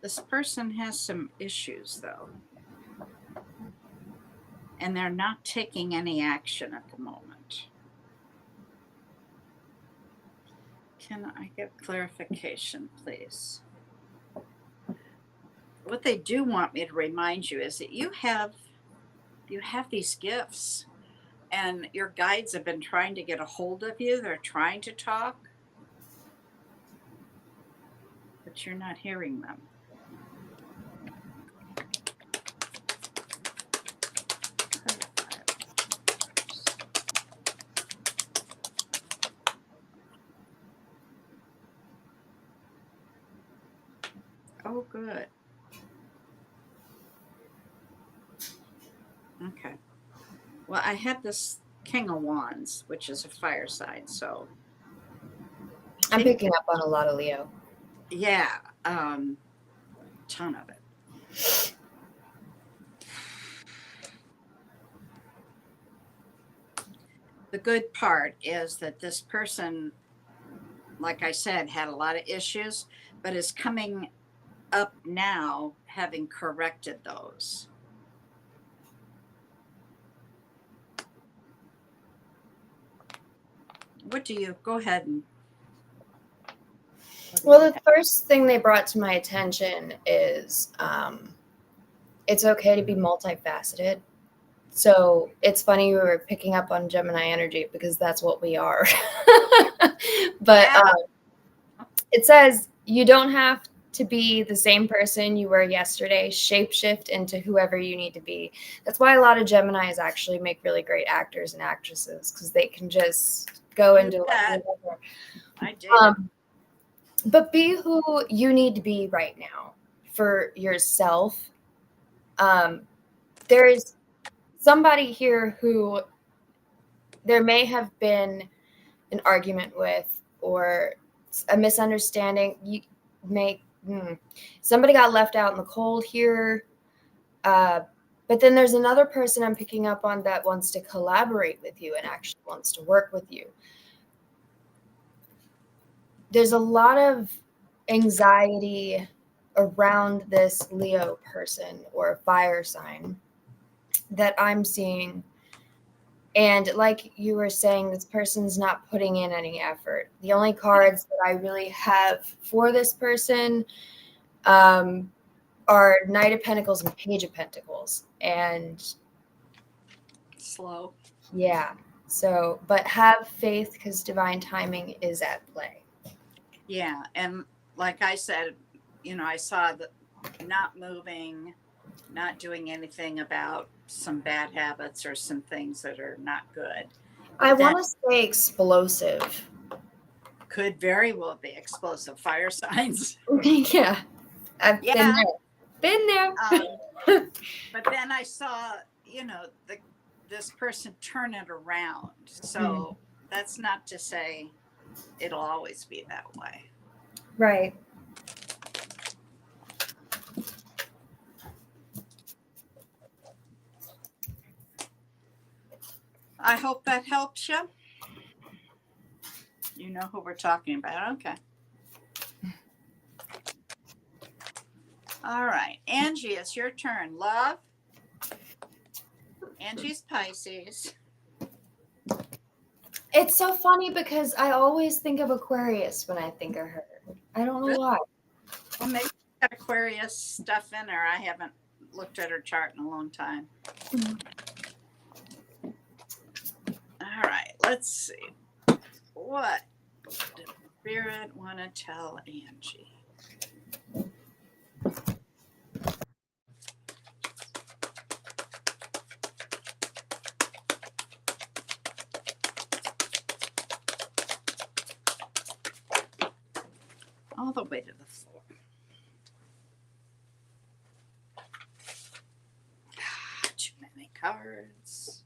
Speaker 2: This person has some issues, though, and they're not taking any action at the moment. Can I get clarification, please? What they do want me to remind you is that you have these gifts, and your guides have been trying to get a hold of you. They're trying to talk, but you're not hearing them. Oh, good. Okay. Well, I had this King of Wands, which is a fire sign. So,
Speaker 3: I'm picking up on a lot of Leo.
Speaker 2: yeah, ton of it. The good part is that this person, like I said, had a lot of issues, but is coming up now having corrected those. What do you go ahead and
Speaker 3: Well, the first thing they brought to my attention is it's okay to be multifaceted. So it's funny we were picking up on Gemini energy because that's what we are. But it says you don't have to be the same person you were yesterday. Shapeshift into whoever you need to be. That's why a lot of Geminis actually make really great actors and actresses, because they can just go into whatever.
Speaker 2: I did.
Speaker 3: But be who you need to be right now for yourself. There is somebody here who there may have been an argument with or a misunderstanding. Somebody got left out in the cold here. But then there's another person I'm picking up on that wants to collaborate with you and actually wants to work with you. There's a lot of anxiety around this Leo person or fire sign that I'm seeing. And like you were saying, this person's not putting in any effort. The only cards that I really have for this person are Knight of Pentacles and Page of Pentacles. And
Speaker 2: Slow.
Speaker 3: yeah, so, but have faith because divine timing is at play.
Speaker 2: Yeah, and like I said, I saw the not moving, not doing anything about some bad habits or some things that are not good.
Speaker 3: I want to say explosive.
Speaker 2: Could very well be explosive fire signs.
Speaker 3: Yeah, I've been there.
Speaker 2: But then I saw, this person turn it around. So that's not to say it'll always be that way.
Speaker 3: Right.
Speaker 2: I hope that helps you. You know who we're talking about. Okay. All right. Angie, it's your turn. Love. Angie's Pisces.
Speaker 3: It's so funny because I always think of Aquarius when I think of her. I don't know
Speaker 2: Really?
Speaker 3: why.
Speaker 2: Well, maybe she's got Aquarius stuff in her. I haven't looked at her chart in a long time. All right. Let's see. What does Spirit want to tell Angie? All the way to the floor. Too many cards.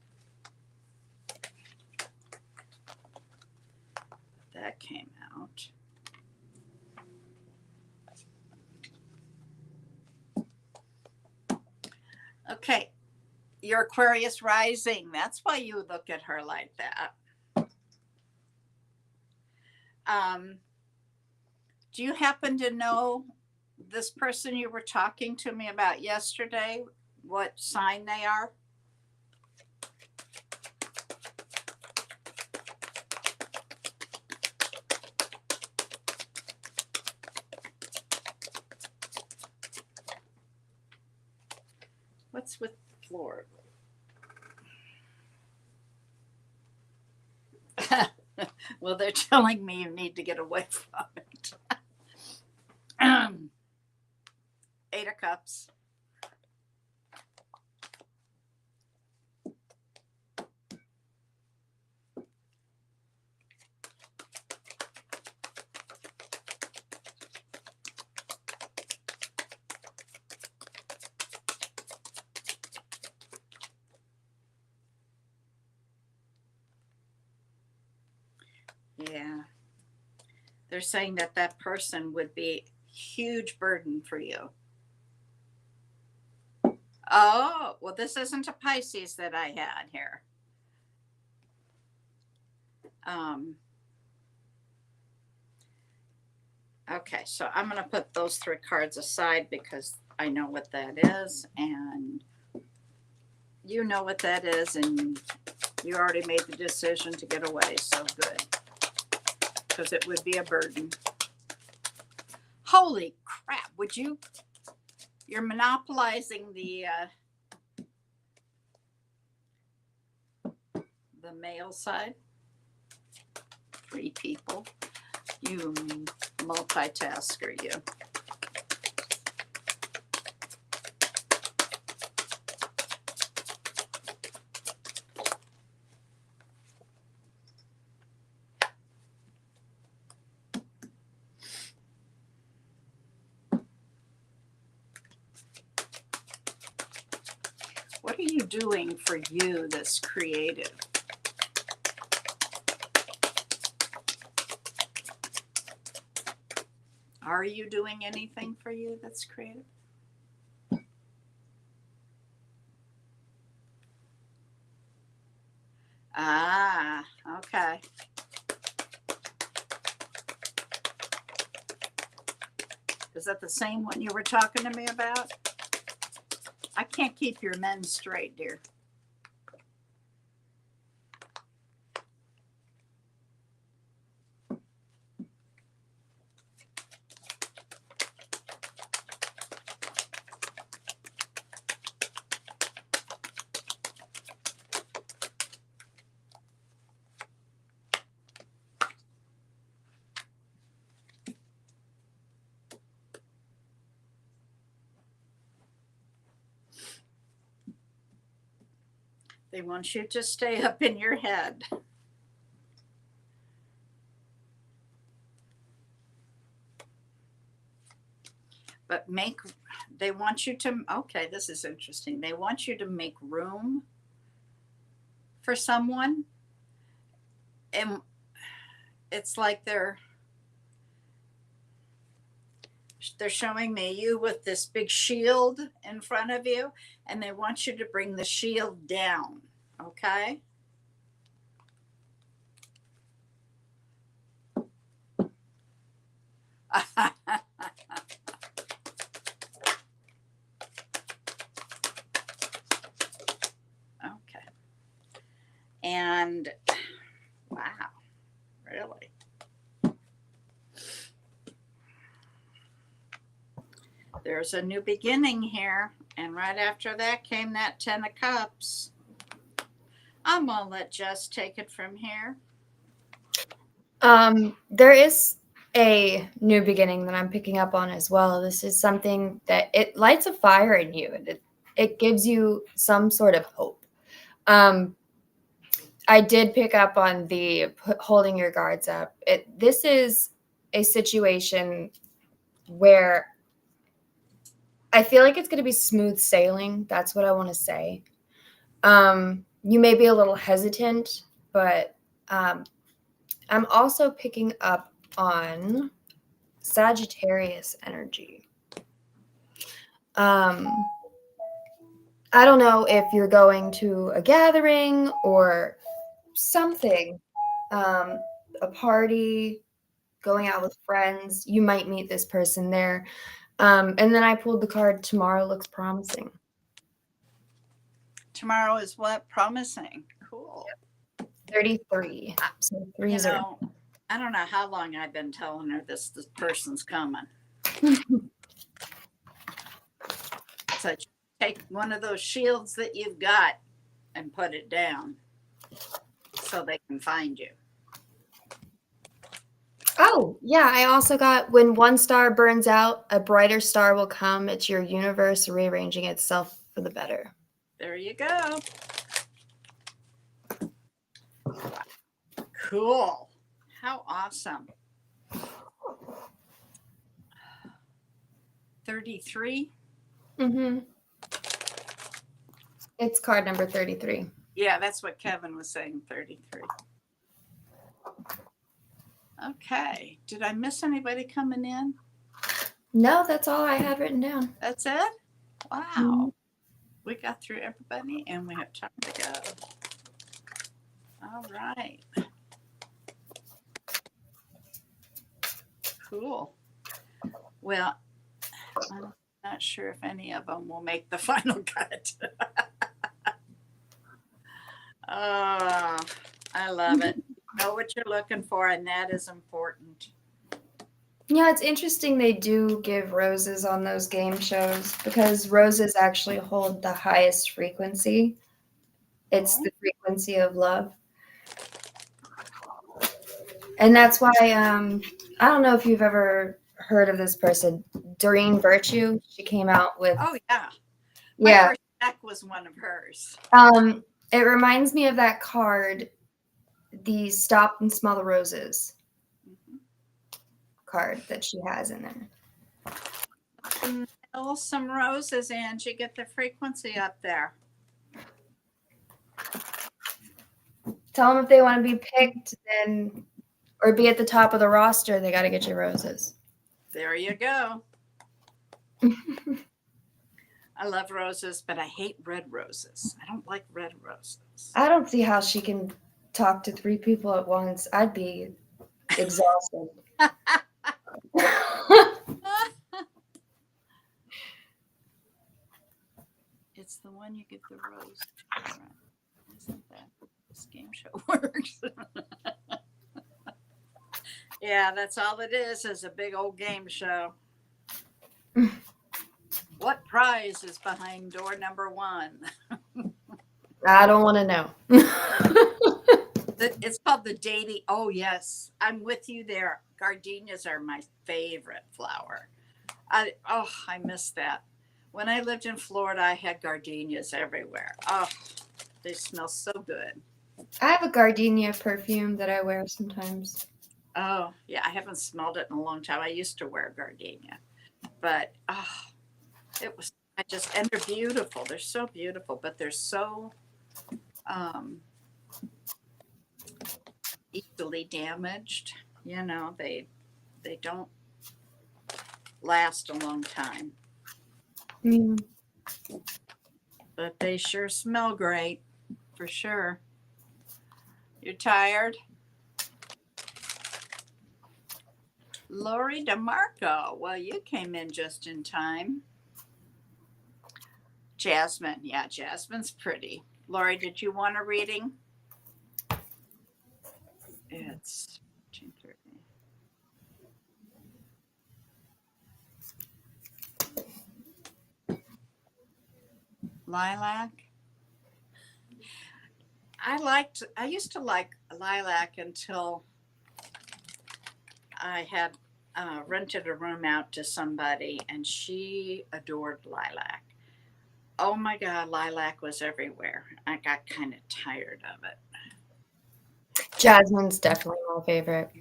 Speaker 2: That came out. Okay. Your Aquarius rising. That's why you look at her like that. Do you happen to know this person you were talking to me about yesterday, what sign they are? What's with the floor? Well, they're telling me you need to get away from it. 8 of Cups. Yeah. They're saying that that person would be a huge burden for you. Oh, well, this isn't a Pisces that I had here. Okay, so I'm going to put those 3 cards aside because I know what that is, and you know what that is, and you already made the decision to get away, so good. Because it would be a burden. Holy crap, would you? You're monopolizing the male side. 3 people. You multitasker, you. What are you doing for you that's creative? Are you doing anything for you that's creative? Ah, okay. Is that the same one you were talking to me about? I can't keep your men straight, dear. They want you to stay up in your head. But they want you to, okay, this is interesting. They want you to make room for someone. And it's like they're showing me you with this big shield in front of you, and they want you to bring the shield down. Okay. Okay. And wow, really? There's a new beginning here. And right after that came that 10 of Cups. I'm going to let Jess take it from here.
Speaker 3: There is a new beginning that I'm picking up on as well. This is something that it lights a fire in you, and it gives you some sort of hope. I did pick up on the holding your guards up. This is a situation where I feel like it's going to be smooth sailing. That's what I want to say. You may be a little hesitant, but I'm also picking up on Sagittarius energy. I don't know if you're going to a gathering or something, a party, going out with friends. You might meet this person there. And then I pulled the card, tomorrow looks promising.
Speaker 2: Tomorrow is what? Promising. Cool.
Speaker 3: 33. So 3
Speaker 2: You
Speaker 3: 0.
Speaker 2: know, I don't know how long I've been telling her this person's coming. So take one of those shields that you've got and put it down so they can find you.
Speaker 3: Oh, yeah. I also got, when one star burns out, a brighter star will come. It's your universe rearranging itself for the better.
Speaker 2: There you go. Cool. How awesome. 33?
Speaker 3: Mm-hmm. It's card number 33.
Speaker 2: Yeah, that's what Kevin was saying, 33. Okay. Did I miss anybody coming in?
Speaker 3: No, that's all I had written down.
Speaker 2: That's it? Wow. We got through everybody and we have time to go. All right. Cool. Well, I'm not sure if any of them will make the final cut. Oh, I love it. Know what you're looking for, and that is important.
Speaker 3: Yeah, it's interesting they do give roses on those game shows because roses actually hold the highest frequency. It's the frequency of love. And that's why, I don't know if you've ever heard of this person, Doreen Virtue. She came out with.
Speaker 2: Oh, yeah.
Speaker 3: Yeah.
Speaker 2: My first deck was one of hers.
Speaker 3: It reminds me of that card, the Stop and Smell the Roses card that she has in there.
Speaker 2: Smell some roses, Angie. Get the frequency up there.
Speaker 3: Tell them if they want to be picked, then, or be at the top of the roster, they got to get your roses.
Speaker 2: There you go. I love roses, but I hate red roses. I don't like red roses.
Speaker 3: I don't see how she can talk to 3 people at once. I'd be exhausted.
Speaker 2: It's the one you give the rose to. Isn't that how this game show works? Yeah, that's all it is a big old game show. What prize is behind door number 1?
Speaker 3: I don't want to know.
Speaker 2: It's called the dating. Oh, yes. I'm with you there. Gardenias are my favorite flower. I miss that. When I lived in Florida, I had gardenias everywhere. Oh, they smell so good.
Speaker 3: I have a gardenia perfume that I wear sometimes.
Speaker 2: Oh, yeah. I haven't smelled it in a long time. I used to wear gardenia. But, and they're beautiful. They're so beautiful, but they're so, easily damaged. You know, they don't last a long time,
Speaker 3: Mm.
Speaker 2: but they sure smell great for sure. You're tired? Lori DeMarco. Well, you came in just in time. Jasmine. Yeah, Jasmine's pretty. Lori, did you want a reading? It's 2:30. Lilac. I used to like lilac until I had rented a room out to somebody and she adored lilac. Oh my God, lilac was everywhere. I got kind of tired of it.
Speaker 3: Jasmine's definitely my favorite.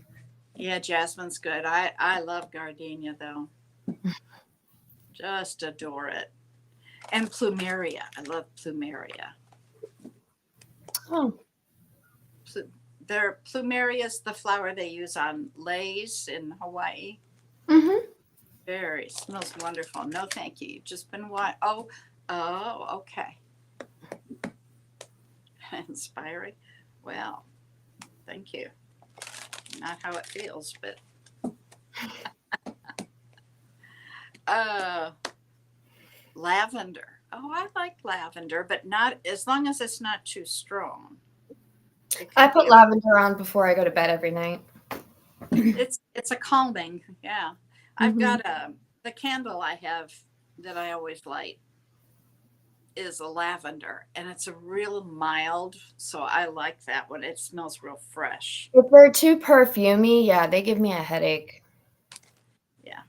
Speaker 2: Yeah, jasmine's good. I love gardenia though. Just adore it. And plumeria. I love plumeria.
Speaker 3: Oh,
Speaker 2: Plumeria is the flower they use on leis in Hawaii.
Speaker 3: mm-hmm.
Speaker 2: Very smells wonderful. No, thank you. You've just been what? Oh, okay. Inspiring. Well, thank you. Not how it feels, but lavender. Oh, I like lavender, but not as long as it's not too strong.
Speaker 3: I put lavender on before I go to bed every night.
Speaker 2: It's a calming. Yeah, I've
Speaker 3: Mhm.
Speaker 2: got the candle I have that I always light is a lavender, and it's a real mild, so I like that one. It smells real fresh.
Speaker 3: If they're too perfumey, yeah, they give me a headache.
Speaker 2: Yeah,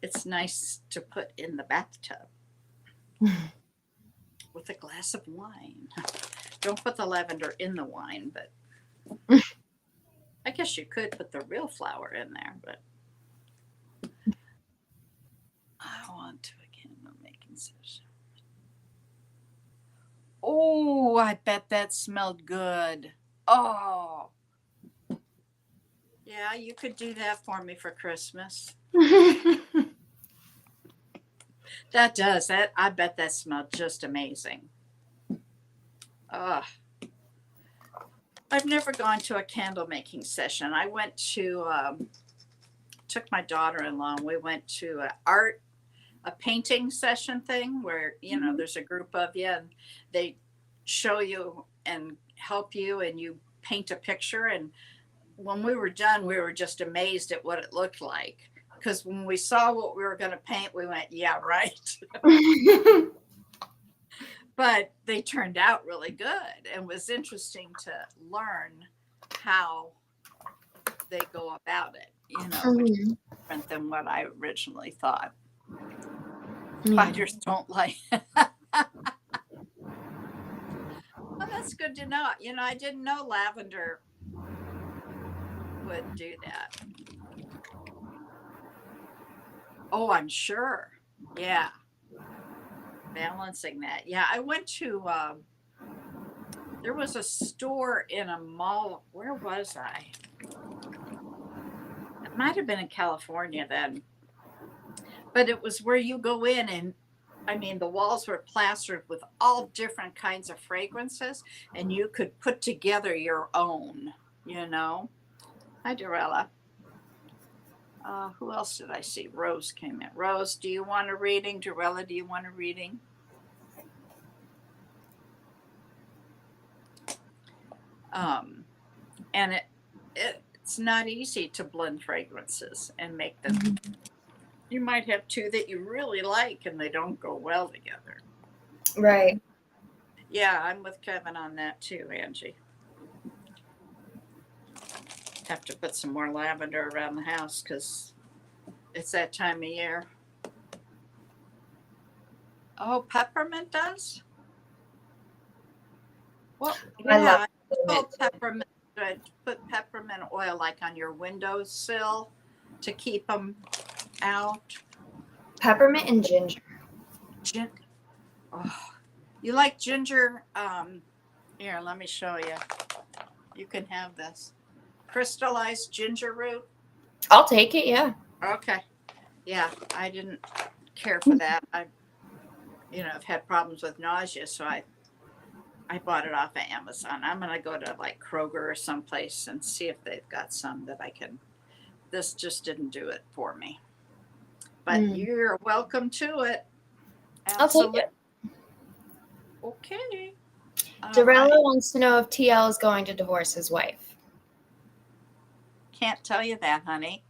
Speaker 2: it's nice to put in the bathtub with a glass of wine. Don't put the lavender in the wine, but I guess you could put the real flower in there, but I want to a candle making session. Oh, I bet that smelled good. Oh, yeah, you could do that for me for Christmas. That does. That I bet that smelled just amazing. Ugh. I've never gone to a candle making session. I went to took my daughter-in-law and we went to a painting session thing where there's a group of you and they show you and help you and you paint a picture, and when we were done we were just amazed at what it looked like, because when we saw what we were going to paint we went, yeah, right. But they turned out really good and was interesting to learn how they go about it, which is different than what I originally thought. Spiders don't like it. Well, that's good to know. I didn't know lavender would do that. Oh, I'm sure. Yeah. Balancing that. Yeah, I went to there was a store in a mall. Where was I? It might have been in California then. But it was where you go in and the walls were plastered with all different kinds of fragrances and you could put together your own, Hi, Dorella. Who else did I see? Rose came in. Rose, do you want a reading? Dorella, do you want a reading? And it's not easy to blend fragrances and make them. Mm-hmm. You might have two that you really like and they don't go well together.
Speaker 3: Right.
Speaker 2: Yeah, I'm with Kevin on that too, Angie. Have to put some more lavender around the house because it's that time of year. Oh, peppermint does? Well, yeah, peppermint. Put peppermint oil like on your windowsill to keep them out.
Speaker 3: Peppermint and ginger.
Speaker 2: Oh, you like ginger? Here, let me show you. You can have this. Crystallized ginger root.
Speaker 3: I'll take it. Yeah.
Speaker 2: Okay. Yeah, I didn't care for that. I've had problems with nausea, so I bought it off of Amazon. I'm gonna go to like Kroger or someplace and see if they've got some that I can. This just didn't do it for me. But you're welcome to it.
Speaker 3: I'll take it.
Speaker 2: Okay.
Speaker 3: Dorella wants to know if TL is going to divorce his wife.
Speaker 2: Can't tell you that, honey.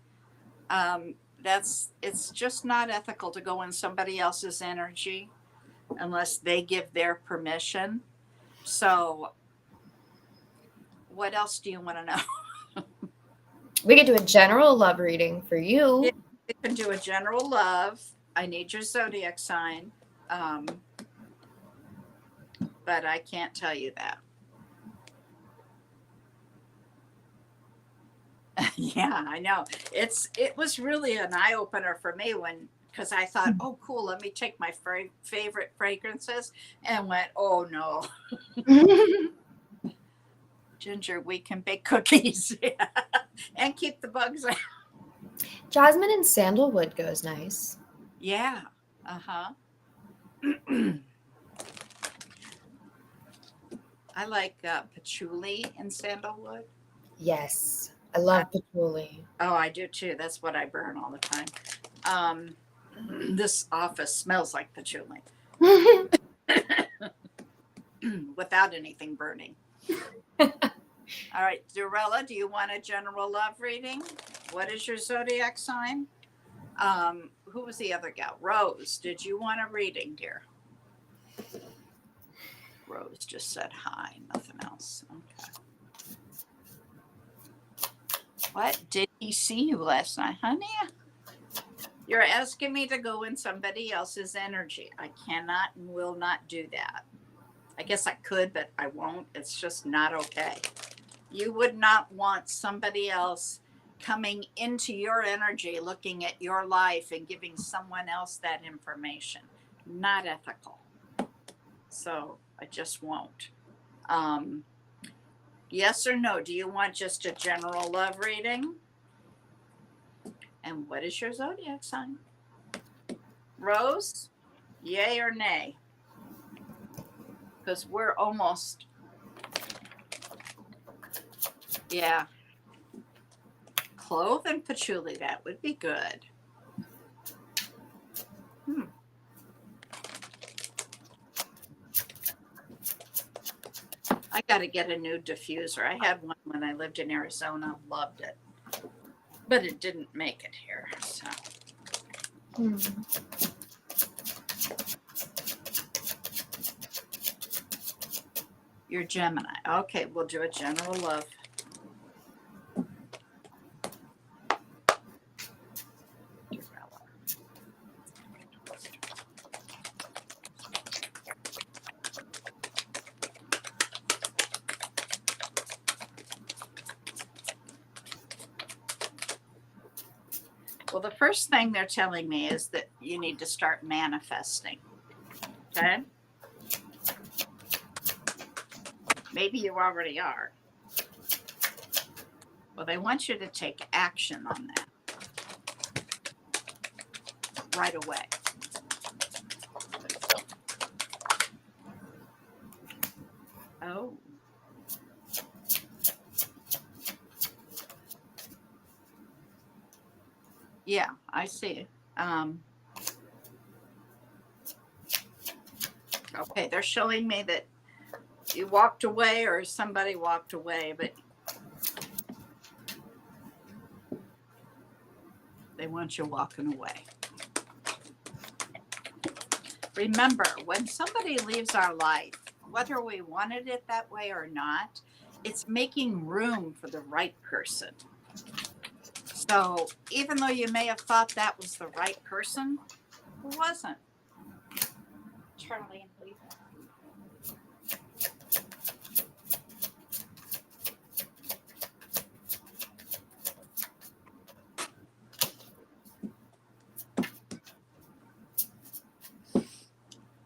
Speaker 2: It's just not ethical to go in somebody else's energy unless they give their permission. So what else do you want to know?
Speaker 3: We could do a general love reading for you.
Speaker 2: Yeah, you can do a general love. I need your zodiac sign. But I can't tell you that. Yeah, I know. It was really an eye opener for me because I thought, oh, cool, let me take my favorite fragrances and went, oh no. Ginger, we can bake cookies and keep the bugs out.
Speaker 3: Jasmine and sandalwood goes nice.
Speaker 2: Yeah. Uh-huh. I like patchouli and sandalwood.
Speaker 3: Yes. I love patchouli.
Speaker 2: Oh, I do too. That's what I burn all the time. This office smells like patchouli without anything burning. All right, Dorella, do you want a general love reading? What is your zodiac sign? Who was the other gal? Rose, did you want a reading, dear? Rose just said hi, nothing else. Okay. What? Did he see you last night, honey? You're asking me to go in somebody else's energy. I cannot and will not do that. I guess I could, but I won't. It's just not okay. You would not want somebody else coming into your energy, looking at your life and giving someone else that information. Not ethical. So I just won't. Yes or no? Do you want just a general love reading? And what is your zodiac sign? Rose, yay or nay? Because we're almost, yeah. Clove and patchouli, that would be good. I got to get a new diffuser. I had one when I lived in Arizona, loved it, but it didn't make it here. So. You're Gemini. Okay, we'll do a general love. Well, the first thing they're telling me is that you need to start manifesting. Okay? Maybe you already are. Well, they want you to take action on that right away. Oh. Yeah, I see. Okay, they're showing me that you walked away or somebody walked away, but they want you walking away. Remember, when somebody leaves our life, whether we wanted it that way or not, it's making room for the right person. So even though you may have thought that was the right person, it wasn't. Charlie, leave that.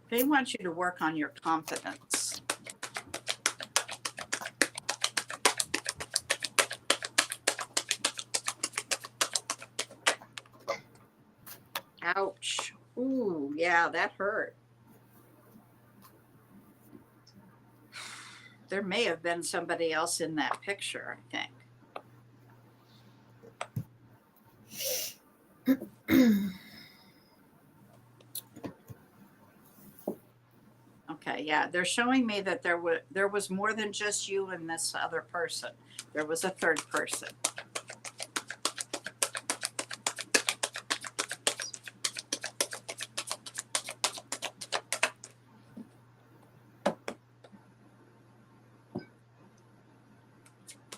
Speaker 2: They want you to work on your confidence. Yeah, that hurt. There may have been somebody else in that picture, I think. Okay, yeah, they're showing me that there was more than just you and this other person. There was a third person.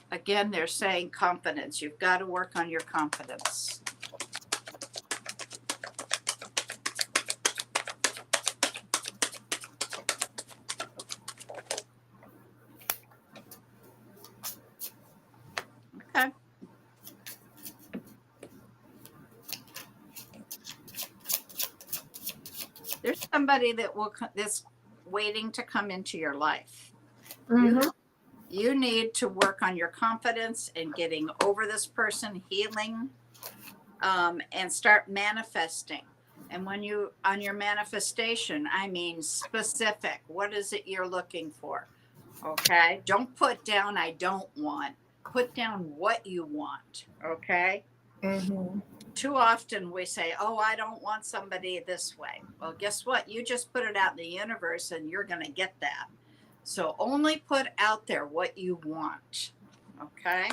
Speaker 2: Again, they're saying confidence. You've got to work on your confidence. Okay. There's somebody that's waiting to come into your life.
Speaker 3: Mhm.
Speaker 2: You need to work on your confidence and getting over this person, healing, and start manifesting. And when you, on your manifestation, I mean specific. What is it you're looking for? Okay. Don't put down, I don't want. Put down what you want. Okay.
Speaker 3: Mhm.
Speaker 2: Too often we say, oh, I don't want somebody this way. Well, guess what? You just put it out in the universe and you're going to get that. So only put out there what you want. Okay.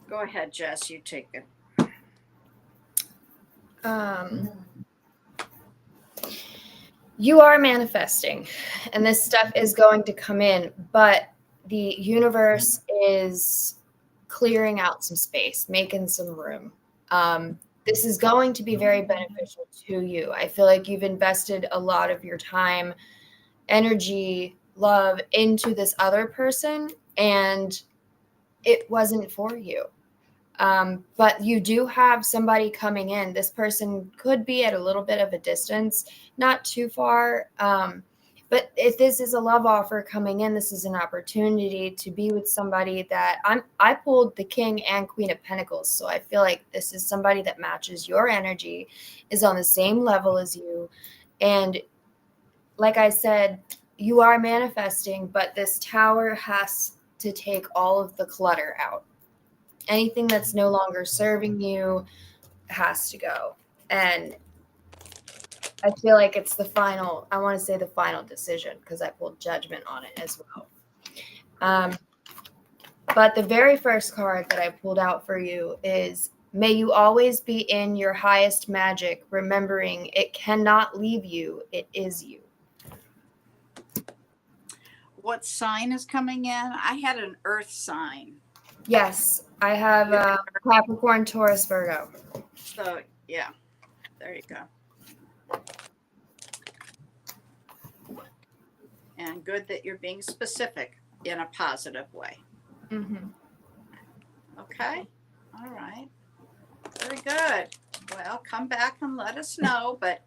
Speaker 2: Go ahead, Jess. You take it.
Speaker 3: You are manifesting, and this stuff is going to come in, but the universe is clearing out some space, making some room. This is going to be very beneficial to you. I feel like you've invested a lot of your time, energy, love into this other person, and it wasn't for you. But you do have somebody coming in. This person could be at a little bit of a distance, not too far. But if this is a love offer coming in, this is an opportunity to be with somebody that I pulled the King and Queen of Pentacles. So I feel like this is somebody that matches your energy, is on the same level as you. And like I said, you are manifesting, but this tower has to take all of the clutter out. Anything that's no longer serving you has to go. And I feel like it's the final, I want to say the final decision because I pulled Judgment on it as well. But the very first card that I pulled out for you is, may you always be in your highest magic, remembering it cannot leave you, it is you.
Speaker 2: What sign is coming in? I had an earth sign.
Speaker 3: Yes, I have Capricorn, Taurus, Virgo.
Speaker 2: So, yeah, there you go. And good that you're being specific in a positive way.
Speaker 3: Mm-hmm.
Speaker 2: Okay. All right. Very good. Well, come back and let us know, but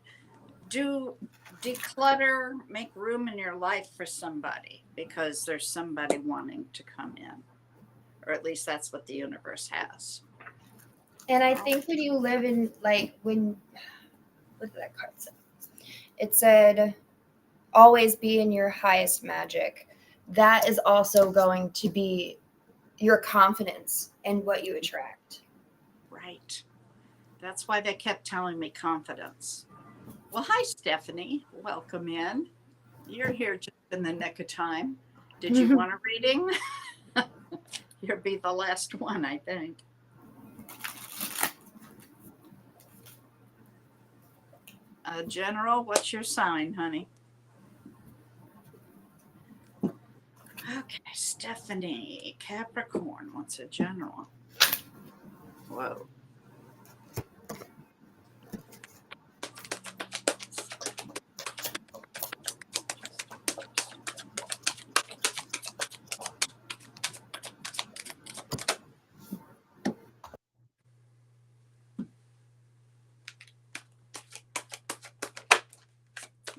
Speaker 2: do declutter, make room in your life for somebody because there's somebody wanting to come in, or at least that's what the universe has.
Speaker 3: And I think when you live in, like, what did that card say? It said, always be in your highest magic. That is also going to be your confidence in what you attract.
Speaker 2: Right. That's why they kept telling me confidence. Well, hi, Stephanie. Welcome in. You're here just in the nick of time. Did you want a reading? You'll be the last one, I think. General, what's your sign, honey? Okay, Stephanie, Capricorn, what's a general? Whoa.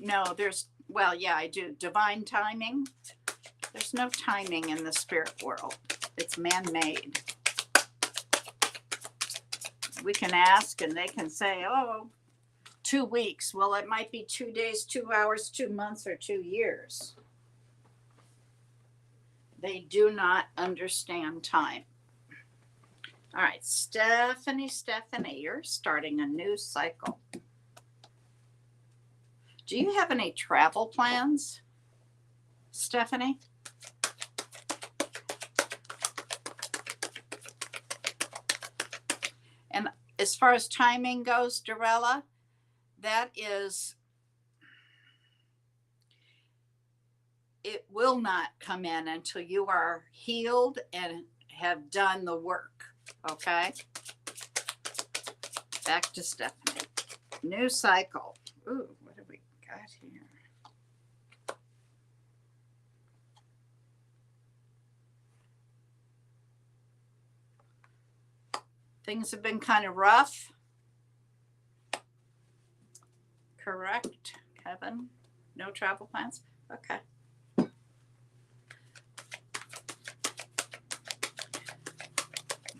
Speaker 2: No, well, yeah, I do. Divine timing. There's no timing in the spirit world. It's man-made. We can ask and they can say, oh, 2 weeks. Well, it might be 2 days, 2 hours, 2 months, or 2 years. They do not understand time. All right, Stephanie, you're starting a new cycle. Do you have any travel plans, Stephanie? And as far as timing goes, Dorella, that is, it will not come in until you are healed and have done the work. Okay. Back to Stephanie. New cycle. Ooh, what have we got here? Things have been kind of rough. Correct, Kevin? No travel plans? Okay.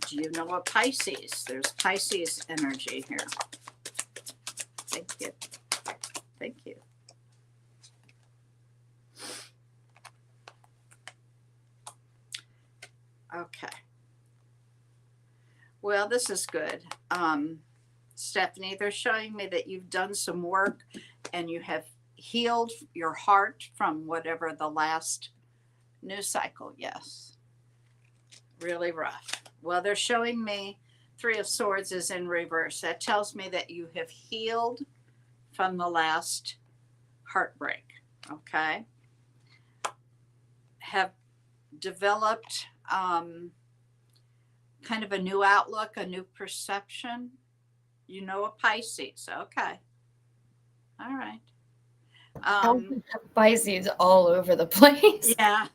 Speaker 2: Do you know a Pisces? There's Pisces energy here. Thank you. Thank you. Okay. Well, this is good. Stephanie, they're showing me that you've done some work and you have healed your heart from whatever the last new cycle. Yes. Really rough. Well, they're showing me Three of Swords is in reverse. That tells me that you have healed from the last heartbreak. Okay. Have developed kind of a new outlook, a new perception. You know a Pisces. Okay. All right.
Speaker 3: Pisces all over the place.
Speaker 2: Yeah.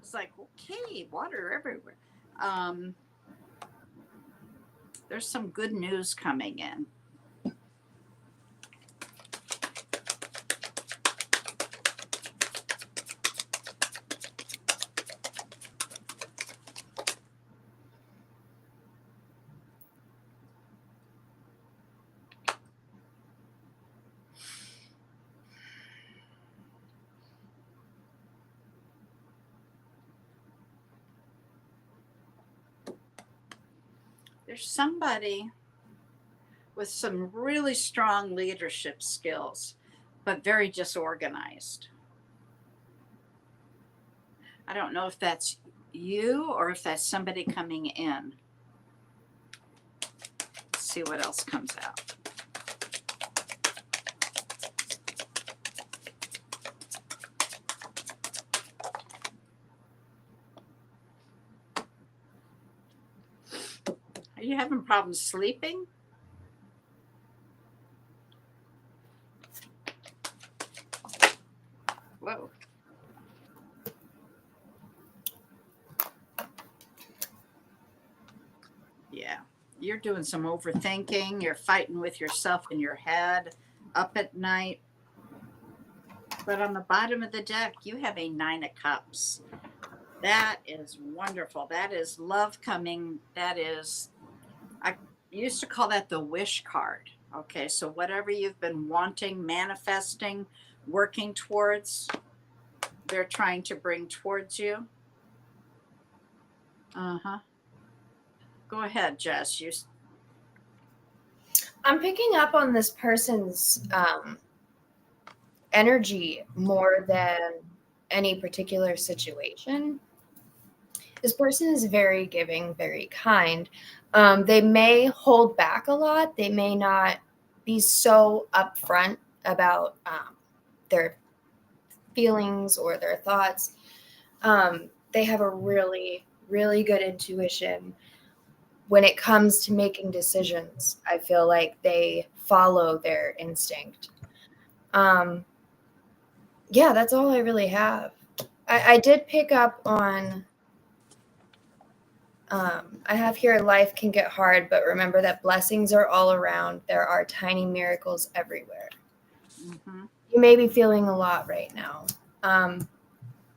Speaker 2: It's like, okay, water everywhere. There's some good news coming in. There's somebody with some really strong leadership skills, but very disorganized. I don't know if that's you or if that's somebody coming in. Let's see what else comes out. Are you having problems sleeping? Whoa. Yeah, you're doing some overthinking. You're fighting with yourself in your head up at night. But on the bottom of the deck, you have a 9 of Cups. That is wonderful. That is love coming. That is, I used to call that the wish card. Okay, so whatever you've been wanting, manifesting, working towards, they're trying to bring towards you. Uh-huh. Go ahead, Jess.
Speaker 3: I'm picking up on this person's energy more than any particular situation. This person is very giving, very kind. They may hold back a lot. They may not be so upfront about their feelings or their thoughts. They have a really, really good intuition when it comes to making decisions. I feel like they follow their instinct. Yeah, that's all I really have. I did pick up on, I have here, life can get hard, but remember that blessings are all around. There are tiny miracles everywhere.
Speaker 2: Mm-hmm.
Speaker 3: You may be feeling a lot right now.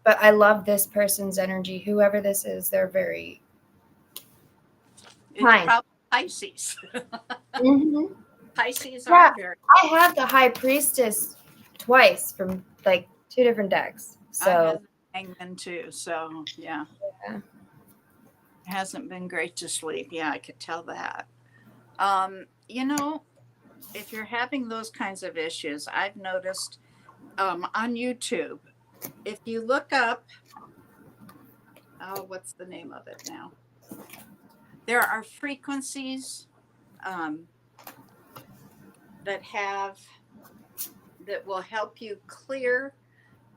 Speaker 3: But I love this person's energy. Whoever this is, they're very
Speaker 2: It's
Speaker 3: kind.
Speaker 2: probably Pisces.
Speaker 3: Mm-hmm.
Speaker 2: Pisces
Speaker 3: Yeah.
Speaker 2: are very.
Speaker 3: I have the High Priestess twice from like 2 different decks.
Speaker 2: I
Speaker 3: So
Speaker 2: have the Hangman too. So yeah.
Speaker 3: Yeah.
Speaker 2: It hasn't been great to sleep. Yeah, I could tell that. If you're having those kinds of issues, I've noticed on YouTube, if you look up, oh, what's the name of it now? There are frequencies um, that will help you clear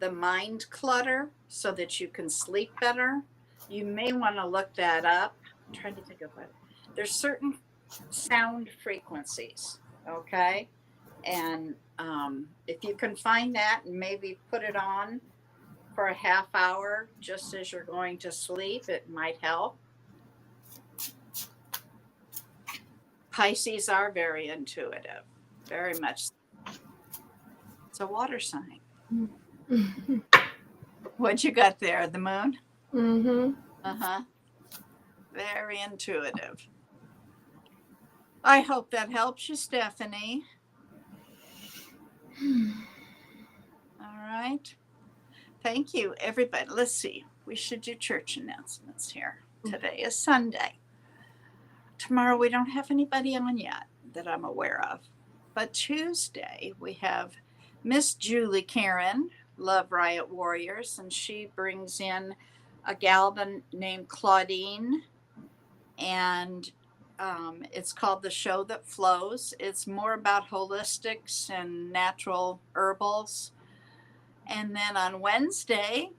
Speaker 2: the mind clutter so that you can sleep better. You may want to look that up. I'm trying to think of it. There's certain sound frequencies, okay? And if you can find that and maybe put it on for a half hour just as you're going to sleep, it might help. Pisces are very intuitive, very much. It's a water sign. What you got there? The moon?
Speaker 3: Mm-hmm.
Speaker 2: Uh-huh. Very intuitive. I hope that helps you, Stephanie. All right. Thank you, everybody. Let's see. We should do church announcements here. Today is Sunday. Tomorrow we don't have anybody on yet that I'm aware of. But Tuesday we have Miss Julie Karen, Love Riot Warriors, and she brings in a gal named Claudine, and it's called The Show That Flows. It's more about holistics and natural herbals. And then on Wednesday,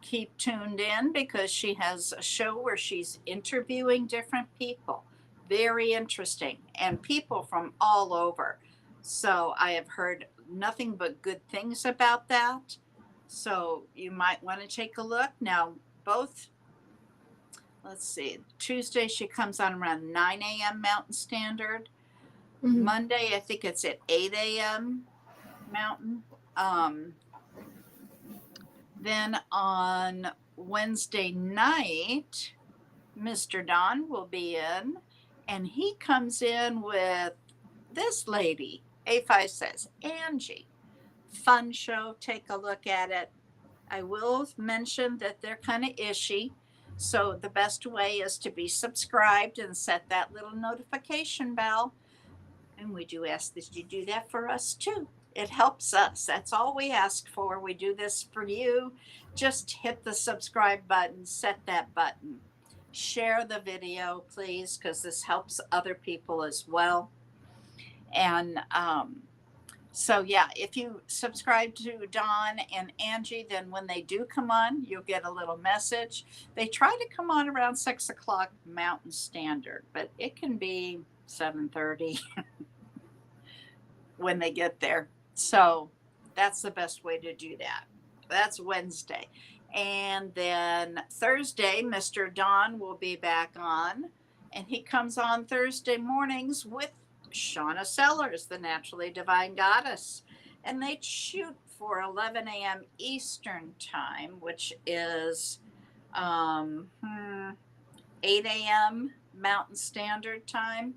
Speaker 2: keep tuned in because she has a show where she's interviewing different people. Very interesting, and people from all over. So I have heard nothing but good things about that. So you might want to take a look. Now, let's see, Tuesday she comes on around 9 a.m. Mountain Standard.
Speaker 3: Mhm.
Speaker 2: Monday, I think it's at 8 a.m. Mountain. Then on Wednesday night, Mr. Don will be in, and he comes in with this lady. A5 says, Angie. Fun show. Take a look at it. I will mention that they're kind of ishy. So the best way is to be subscribed and set that little notification bell. And we do ask that you do that for us too. It helps us. That's all we ask for. We do this for you. Just hit the subscribe button, set that button. Share the video, please, because this helps other people as well. And so, yeah, if you subscribe to Don and Angie, then when they do come on, you'll get a little message. They try to come on around 6 o'clock Mountain Standard, but it can be 7:30 when they get there. So that's the best way to do that. That's Wednesday. And then Thursday, Mr. Don will be back on, and he comes on Thursday mornings with Shauna Sellers, the Naturally Divine Goddess. And they shoot for 11 a.m. Eastern time, which is 8 a.m. Mountain Standard Time.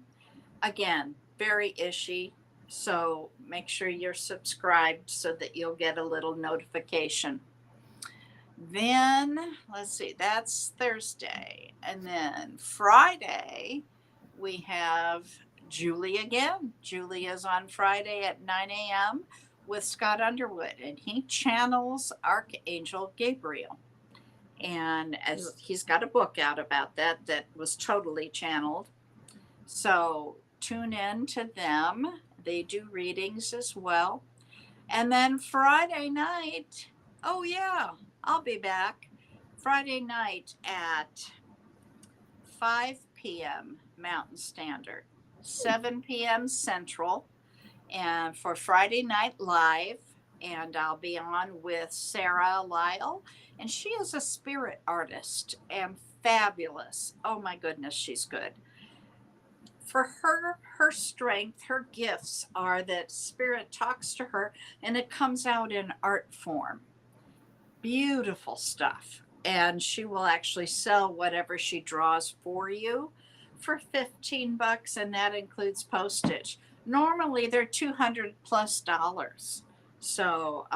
Speaker 2: Again, very ishy. So make sure you're subscribed so that you'll get a little notification. Then, let's see, that's Thursday. And then Friday, we have Julie again. Julie is on Friday at 9 a.m. with Scott Underwood, and he channels Archangel Gabriel. And as he's got a book out about that was totally channeled. So tune in to them. They do readings as well. And then Friday night, oh yeah, I'll be back Friday night at 5 p.m. Mountain Standard, 7 p.m. Central, and for Friday Night Live. And I'll be on with Sarah Lyle, and she is a spirit artist and fabulous. Oh my goodness, she's good. For her strength, her gifts are that spirit talks to her and it comes out in art form. Beautiful stuff. And she will actually sell whatever she draws for you for $15, and that includes postage. Normally they're $200+. So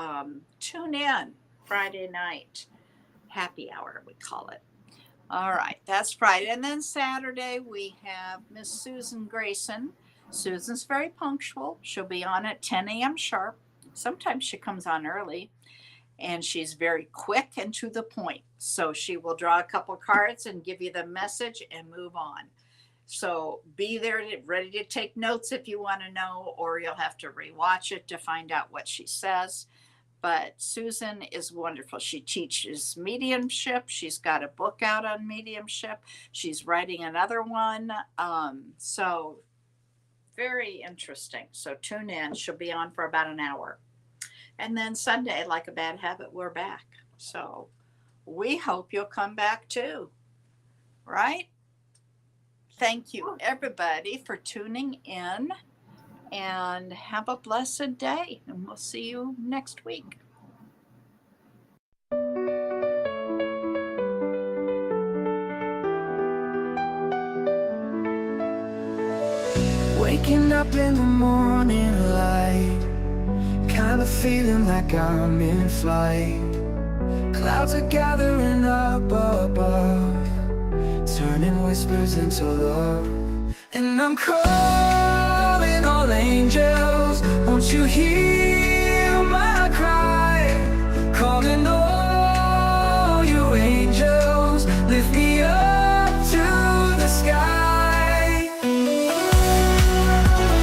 Speaker 2: tune in Friday night, happy hour, we call it. All right, that's Friday. And then Saturday, we have Miss Susan Grayson. Susan's very punctual. She'll be on at 10 a.m. sharp. Sometimes she comes on early, and she's very quick and to the point. So she will draw a couple cards and give you the message and move on. So be there, ready to take notes if you want to know, or you'll have to rewatch it to find out what she says. But Susan is wonderful. She teaches mediumship. She's got a book out on mediumship. She's writing another one. So very interesting. So tune in. She'll be on for about an hour. And then Sunday, like a bad habit, we're back. So we hope you'll come back too. Right? Thank you, everybody, for tuning in. And have a blessed day. And we'll see you next week.
Speaker 1: Waking up in the morning light, kind of feeling like I'm in flight. Clouds are gathering up above, turning whispers into love. And I'm calling all angels, won't you hear